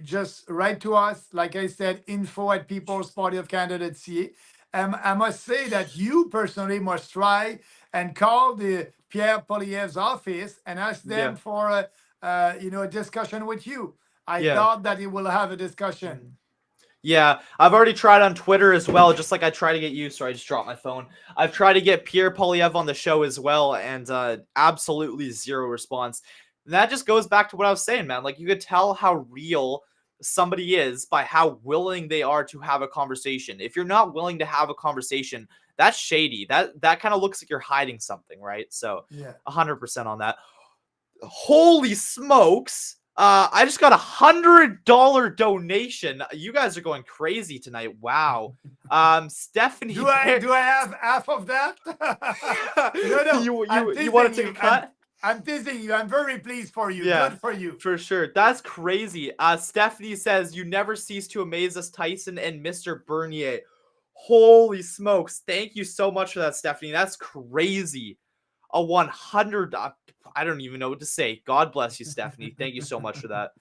just write to us, like I said, info@peoplespartyofcanada.ca. I must say that you personally must try and call the Pierre Poilievre's office and ask them Yeah. for a discussion with you. I Yeah. thought that it will have a discussion. Yeah, I've already tried on Twitter as well, just like I try to get you. Sorry, I just dropped my phone. I've tried to get Pierre Polyev on the show as well, and absolutely zero response. And that just goes back to what I was saying, man. Like, you could tell how real somebody is by how willing they are to have a conversation. If you're not willing to have a conversation, that's shady. That kind of looks like you're hiding something, right? So, Yeah. 100% on that. Holy smokes. I just got $100 donation. You guys are going crazy tonight. Wow. Stephanie Do I have half of that? No. you want to take a cut? I'm teasing you. I'm very pleased for you. Yeah, Good for you. for sure. That's crazy. Stephanie says, you never cease to amaze us, Tyson and Mr. Bernier. Holy smokes. Thank you so much for that, Stephanie. That's crazy. A 100. I don't even know what to say. God bless you, Stephanie. Thank you so much for that.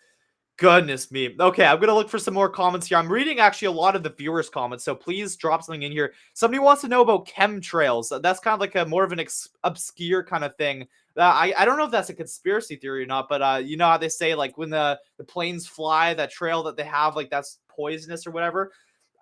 Goodness me. Okay, I'm going to look for some more comments here. I'm reading actually a lot of the viewers' comments, so please drop something in here. Somebody wants to know about chemtrails. That's kind of like a more of an obscure kind of thing. I don't know if that's a conspiracy theory or not, but you know how they say, like, when the planes fly, that trail that they have, like, that's poisonous or whatever.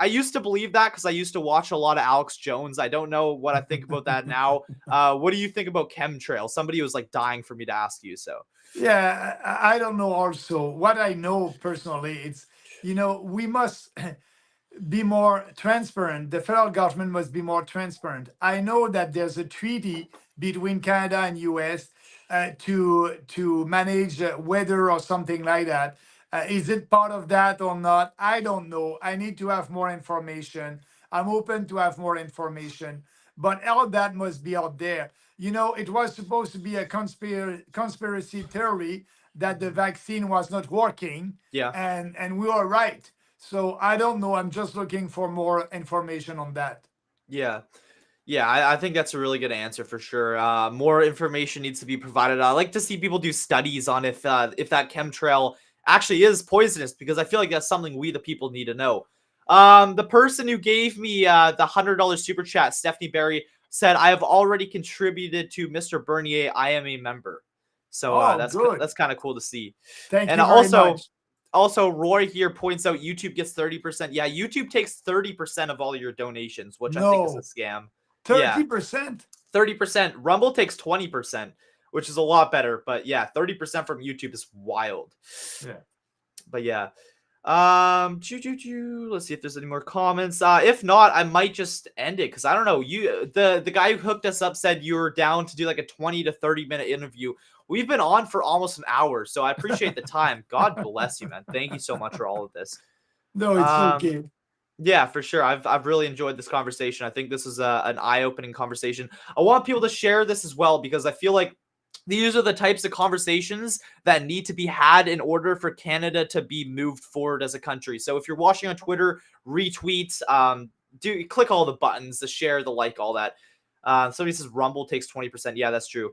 I used to believe that because I used to watch a lot of Alex Jones. I don't know what I think about that now. What do you think about chemtrails? Somebody was like dying for me to ask you. So Yeah, I don't know also. What I know personally, it's, we must be more transparent. The federal government must be more transparent. I know that there's a treaty between Canada and US to manage weather or something like that. Is it part of that or not? I don't know. I need to have more information. I'm open to have more information, but all that must be out there. It was supposed to be a conspiracy theory that the vaccine was not working, yeah. and we were right. So I don't know. I'm just looking for more information on that. Yeah. Yeah, I think that's a really good answer for sure. More information needs to be provided. I like to see people do studies on if that chemtrail actually is poisonous, because I feel like that's something we the people need to know. The person who gave me the $100 super chat, Stephanie Berry, said, "I have already contributed to Mr. Bernier. I am a member." So Oh, that's good. kind of cool to see. Thank And you very much. also, Roy here points out YouTube gets 30%. Yeah, YouTube takes 30% of all your donations, which I think is a No, scam. Yeah, 30%. 30%. Rumble takes 20%, which is a lot better. But yeah, 30% from YouTube is wild. Yeah. But yeah. Let's see if there's any more comments. If not, I might just end it because I don't know. The guy who hooked us up said you were down to do like a 20 to 30 minute interview. We've been on for almost an hour, so I appreciate the time. God bless you, man. Thank you so much for all of this. No, it's okay. Yeah, for sure. I've really enjoyed this conversation. I think this is an eye-opening conversation. I want people to share this as well because I feel like these are the types of conversations that need to be had in order for Canada to be moved forward as a country. So if you're watching on Twitter, retweet, do click all the buttons, the share, the like, all that. Somebody says Rumble takes 20%. Yeah, that's true.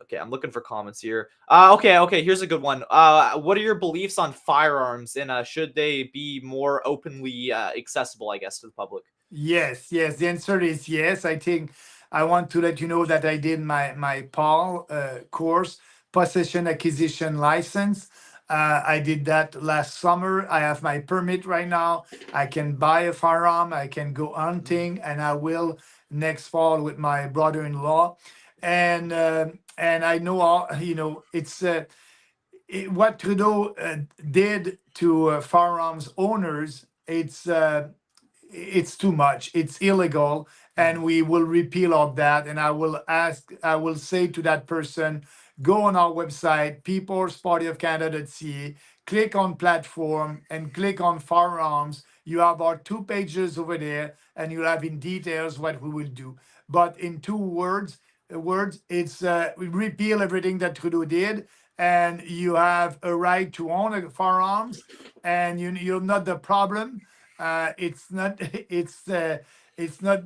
Okay, I'm looking for comments here. Okay, here's a good one. What are your beliefs on firearms, and should they be more openly accessible, I guess, to the public? Yes. The answer is yes. I think I want to let you know that I did my PAL course, Possession Acquisition License. I did that last summer. I have my permit right now. I can buy a firearm. I can go hunting, and I will next fall with my brother-in-law. And I know all, it's what Trudeau did to firearms owners. It's too much. It's illegal, and we will repeal all that. And I will say to that person, go on our website, peoplespartyofcanada.ca, click on platform and click on firearms. You have our 2 pages over there, and you'll have in details what we will do. But in 2 words, it's we repeal everything that Trudeau did, and you have a right to own firearms, and you're not the problem. It's not. It's not.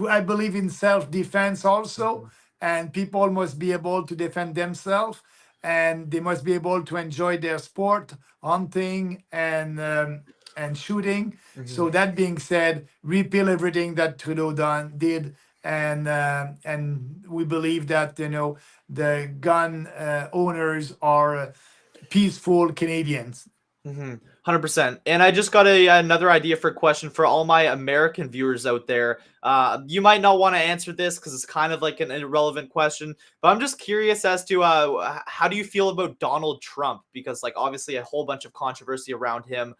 I believe in self-defense also, and people must be able to defend themselves, and they must be able to enjoy their sport, hunting and shooting. So that being said, repeal everything that Trudeau did, and we believe that the gun owners are peaceful Canadians. 100%. And I just got another idea for a question for all my American viewers out there. You might not want to answer this because it's kind of like an irrelevant question, but I'm just curious as to how do you feel about Donald Trump? Because like obviously a whole bunch of controversy around him.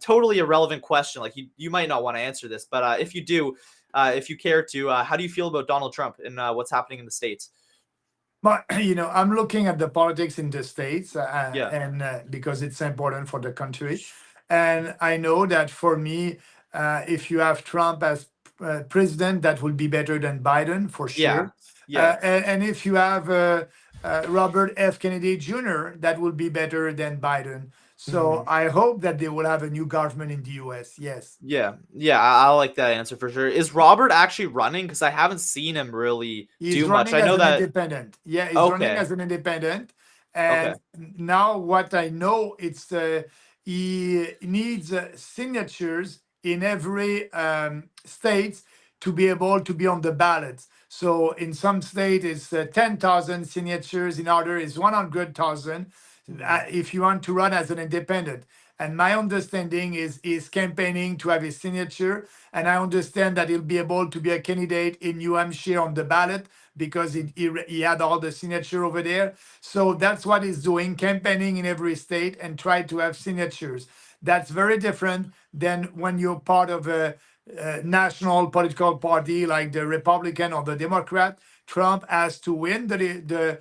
Totally irrelevant question. Like you might not want to answer this, but if you do, if you care to, how do you feel about Donald Trump and what's happening in the States? But I'm looking at the politics in the States, Yeah. and because it's important for the country, and I know that for me, if you have Trump as president, that will be better than Biden for Yeah. sure. Yeah. And if you have Robert F. Kennedy Jr., that will be better than Biden. So I hope that they will have a new government in the U.S. Yes. Yeah, yeah, I like that answer for sure. Is Robert actually running? Because I haven't seen him really He's do much. running I as know an that. independent. Yeah, he's running Okay, as an independent. okay. And now what I know, it's he needs signatures in every state to be able to be on the ballots. So in some state it's 10,000 signatures, in other is 100,000 if you want to run as an independent. And my understanding is he's campaigning to have his signature, and I understand that he'll be able to be a candidate in New Hampshire on the ballot because he had all the signature over there. So that's what he's doing, campaigning in every state and try to have signatures. That's very different than when you're part of a national political party like the Republican or the Democrat. Trump has to win the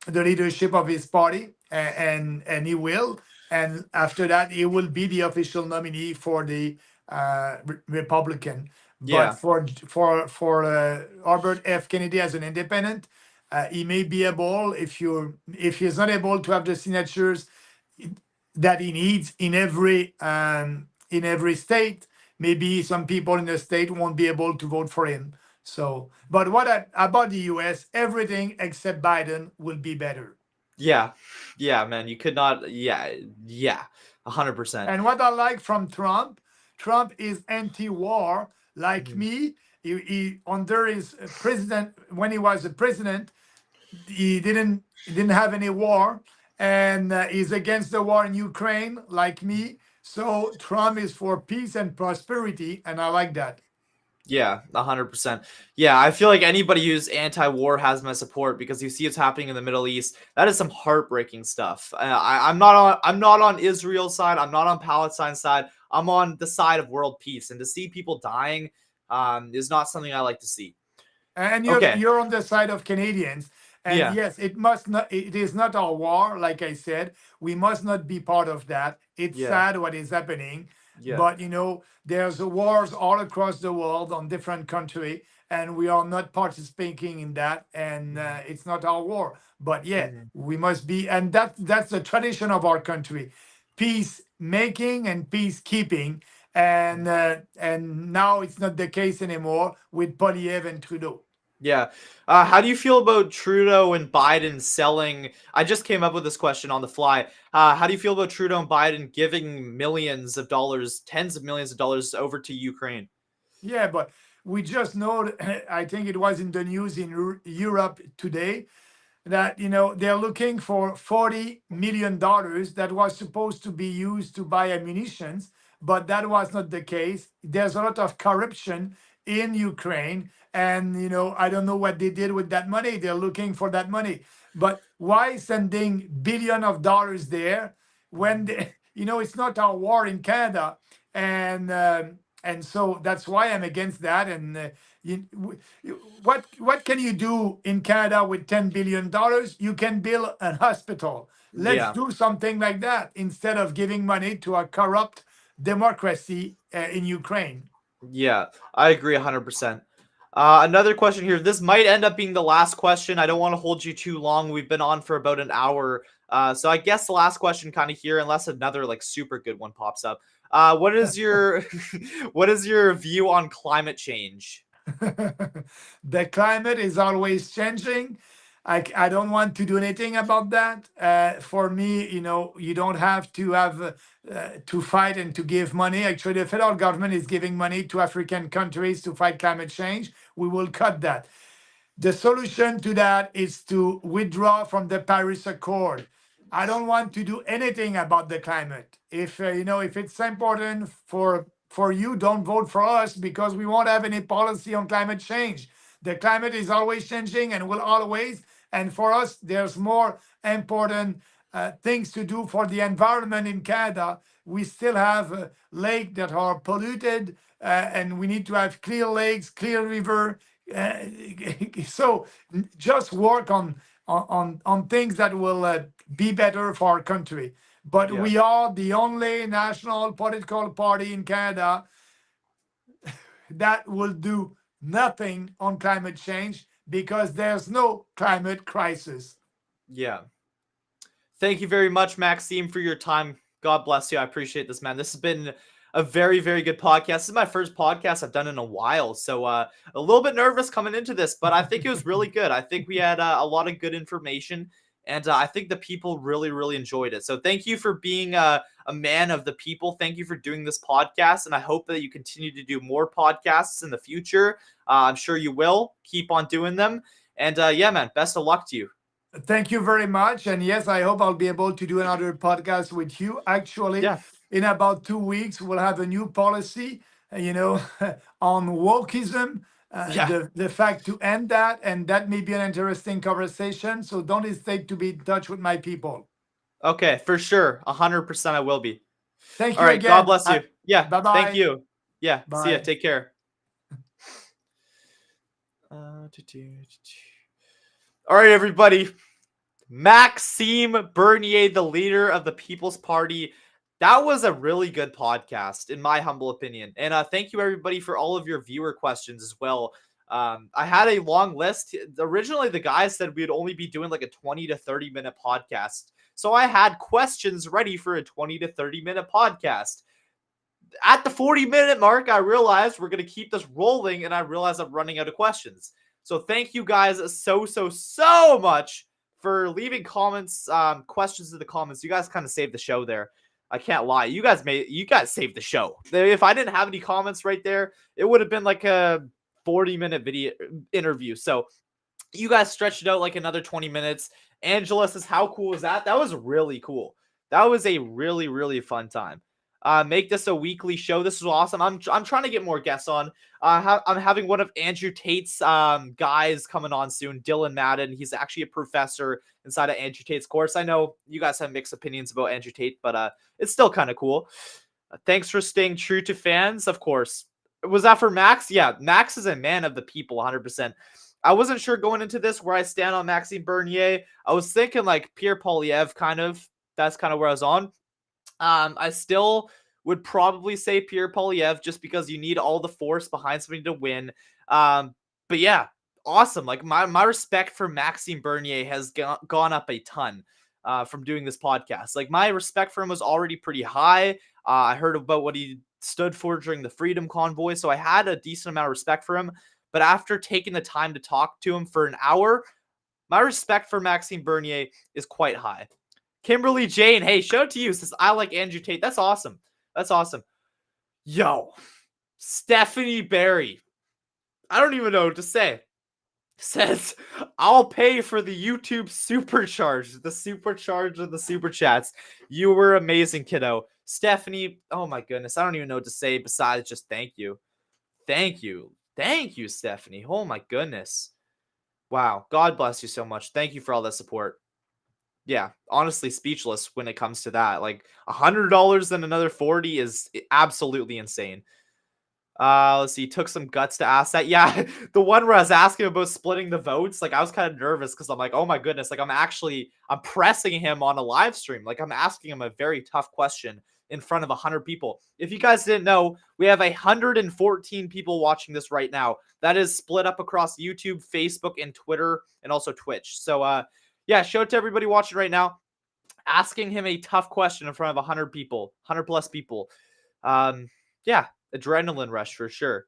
leadership of his party, and he will. And after that, he will be the official nominee for the Republican. But Yeah, for Robert F. Kennedy as an independent, he may be able, if he's not able to have the signatures that he needs in every state, maybe some people in the state won't be able to vote for him. So, but about the U.S., everything except Biden will be better. yeah, yeah, man. You could not. Yeah, yeah, 100%. And what I like from Trump, Trump is anti-war, like me. He under his president, when he was a president, he didn't have any war, and he's against the war in Ukraine, like me. So Trump is for peace and prosperity, and I like that. Yeah, 100%. Yeah, I feel like anybody who's anti-war has my support because you see what's happening in the Middle East. That is some heartbreaking stuff. I'm not on Israel's side. I'm not on Palestine's side. I'm on the side of world peace, and to see people dying, is not something I like to see. And you're Okay. you're on the side of Canadians. And Yeah. yes, it is not our war, like I said. We must not be part of that. It's Yeah. sad what is happening. Yeah. But there's wars all across the world on different country, and we are not participating in that. And it's not our war. But yeah, we must be, and that's the tradition of our country, peace making and peacekeeping. And now it's not the case anymore with Polyev and Trudeau. Yeah. How do you feel about Trudeau and Biden selling? I just came up with this question on the fly. How do you feel about Trudeau and Biden giving millions of dollars, tens of millions of dollars over to Ukraine? Yeah, but we just know, I think it was in the news in Europe today, that they're looking for $40 million that was supposed to be used to buy ammunition, but that was not the case. There's a lot of corruption in Ukraine, and I don't know what they did with that money. They're looking for that money, but why sending billion of dollars there when it's not our war in Canada, and so that's why I'm against that. And what can you do in Canada with $10 billion? You can build a hospital. Let's Yeah. do something like that instead of giving money to a corrupt democracy in Ukraine. Yeah, I agree 100%. Another question here. This might end up being the last question. I don't want to hold you too long. We've been on for about an hour. So I guess the last question kind of here, unless another like super good one pops up. What is your what is your view on climate change? The climate is always changing. I don't want to do anything about that. For me, you don't have to fight and to give money. Actually, the federal government is giving money to African countries to fight climate change. We will cut that. The solution to that is to withdraw from the Paris Accord. I don't want to do anything about the climate. If it's important for you, don't vote for us because we won't have any policy on climate change. The climate is always changing and will always. And for us, there's more important things to do for the environment in Canada. We still have lakes that are polluted, and we need to have clear lakes, clear river. uh, so just work on things that will be better for our country. But Yeah. we are the only national political party in Canada that will do nothing on climate change because there's no climate crisis. Yeah. Thank you very much, Maxime, for your time. God bless you. I appreciate this, man. This has been a very, very good podcast. This is my first podcast I've done in a while. So a little bit nervous coming into this, but I think it was really good. I think we had a lot of good information, and I think the people really, really enjoyed it. So thank you for being a man of the people. Thank you for doing this podcast, and I hope that you continue to do more podcasts in the future. I'm sure you will. Keep on doing them. And yeah, man, best of luck to you. Thank you very much. And yes, I hope I'll be able to do another podcast with you. Actually, Yeah. in about 2 weeks, we'll have a new policy, on wokeism, Yeah. the fact to end that. And that may be an interesting conversation. So don't hesitate to be in touch with my people. Okay, for sure. 100% I will be. Thank All you right. God again. bless you. Yeah. Bye Thank bye. you. Yeah. See ya. Bye. Take care. All right, everybody. Maxime Bernier, the leader of the People's Party. That was a really good podcast, in my humble opinion. And thank you, everybody, for all of your viewer questions as well. I had a long list. Originally, the guys said we'd only be doing like a 20 to 30-minute podcast. So I had questions ready for a 20 to 30-minute podcast. At the 40-minute mark, I realized we're going to keep this rolling, and I realized I'm running out of questions. So thank you guys so much for leaving comments, questions in the comments. You guys kind of saved the show there. I can't lie. You guys saved the show. If I didn't have any comments right there, it would have been like a 40-minute video interview. So you guys stretched it out like another 20 minutes. Angela says, how cool was that? That was really cool. That was a really, really fun time. Make this a weekly show. This is awesome. I'm trying to get more guests on. I'm having one of Andrew Tate's guys coming on soon, Dylan Madden. He's actually a professor inside of Andrew Tate's course. I know you guys have mixed opinions about Andrew Tate, but it's still kind of cool. Thanks for staying true to fans, of course. Was that for Max? Yeah, Max is a man of the people, 100%. I wasn't sure going into this where I stand on Maxime Bernier. I was thinking like Pierre Poilievre, kind of. That's kind of where I was on. I still would probably say Pierre Poilievre just because you need all the force behind somebody to win. But yeah, awesome. Like my respect for Maxime Bernier has gone up a ton from doing this podcast. Like my respect for him was already pretty high. I heard about what he stood for during the Freedom Convoy, so I had a decent amount of respect for him. But after taking the time to talk to him for an hour, my respect for Maxime Bernier is quite high. Kimberly Jane, hey, shout out to you. Says, I like Andrew Tate. That's awesome. That's awesome. Yo, Stephanie Barry. I don't even know what to say. Says, I'll pay for the YouTube supercharge. The supercharge of the super chats. You were amazing, kiddo. Stephanie, oh my goodness. I don't even know what to say besides just thank you. Thank you. Thank you, Stephanie. Oh my goodness. Wow. God bless you so much. Thank you for all that support. Yeah, honestly speechless when it comes to that. Like $100 and another 40 is absolutely insane. Let's see. Took some guts to ask that. Yeah, the one where I was asking about splitting the votes, like I was kind of nervous because I'm like, oh my goodness, like I'm pressing him on a live stream. Like I'm asking him a very tough question in front of 100 people. If you guys didn't know, we have 114 people watching this right now. That is split up across YouTube, Facebook, and Twitter, and also Twitch. So, yeah, show it to everybody watching right now. Asking him a tough question in front of 100 people, 100 plus people. Yeah, adrenaline rush for sure.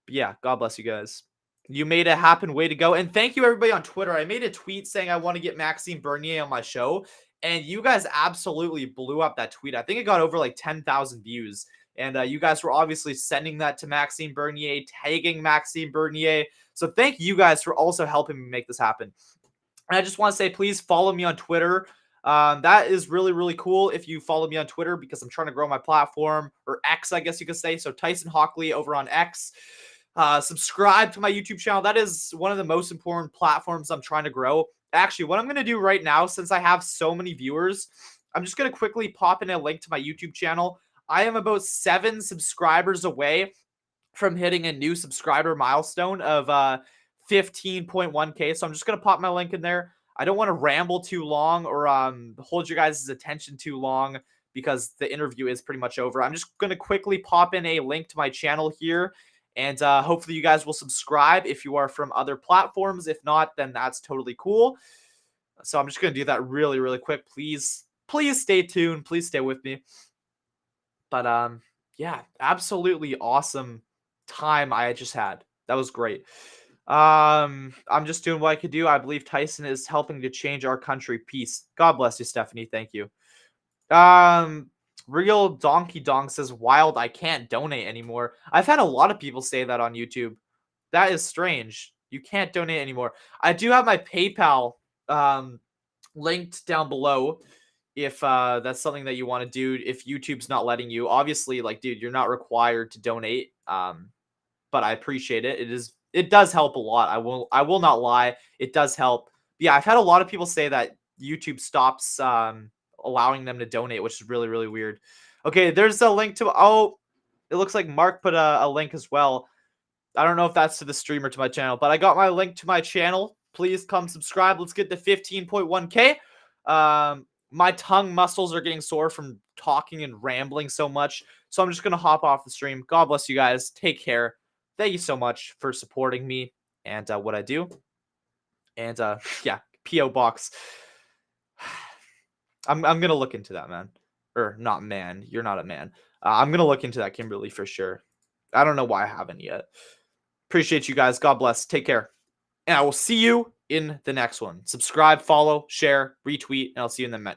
But yeah, God bless you guys. You made it happen. Way to go. And thank you, everybody on Twitter. I made a tweet saying I want to get Maxime Bernier on my show. And you guys absolutely blew up that tweet. I think it got over like 10,000 views. And you guys were obviously sending that to Maxime Bernier, tagging Maxime Bernier. So thank you guys for also helping me make this happen. And I just want to say, please follow me on Twitter. That is really, really cool if you follow me on Twitter, because I'm trying to grow my platform, or X, I guess you could say. So Tyson Hockley over on X. Subscribe to my YouTube channel. That is one of the most important platforms I'm trying to grow. Actually, what I'm going to do right now, since I have so many viewers, I'm just going to quickly pop in a link to my YouTube channel. I am about 7 subscribers away from hitting a new subscriber milestone of 15.1K. So I'm just going to pop my link in there. I don't want to ramble too long or hold your guys' attention too long, because the interview is pretty much over. I'm just going to quickly pop in a link to my channel here. And hopefully you guys will subscribe if you are from other platforms. If not, then that's totally cool. So I'm just going to do that really, really quick. Please stay tuned. Please stay with me. But yeah, absolutely awesome time I just had. That was great. I'm just doing what I could do. I believe Tyson is helping to change our country. Peace. God bless you, Stephanie. Thank you. Real Donkey Donk says, wild, I can't donate anymore. I've had a lot of people say that on YouTube. That is strange. You can't donate anymore. I do have my PayPal linked down below if that's something that you want to do, if YouTube's not letting you. Obviously, like, dude, you're not required to donate. But I appreciate it. It does help a lot. I will not lie. It does help. Yeah, I've had a lot of people say that YouTube stops allowing them to donate, which is really, really weird. Okay, there's a link to, oh, it looks like Mark put a link as well. I don't know if that's to the stream or to my channel, but I got my link to my channel. Please come subscribe. Let's get to 15.1K. My tongue muscles are getting sore from talking and rambling so much, so I'm just going to hop off the stream. God bless you guys. Take care. Thank you so much for supporting me and what I do. And yeah, P.O. Box. I'm going to look into that, man. Or not, man. You're not a man. I'm going to look into that, Kimberly, for sure. I don't know why I haven't yet. Appreciate you guys. God bless. Take care. And I will see you in the next one. Subscribe, follow, share, retweet, and I'll see you in the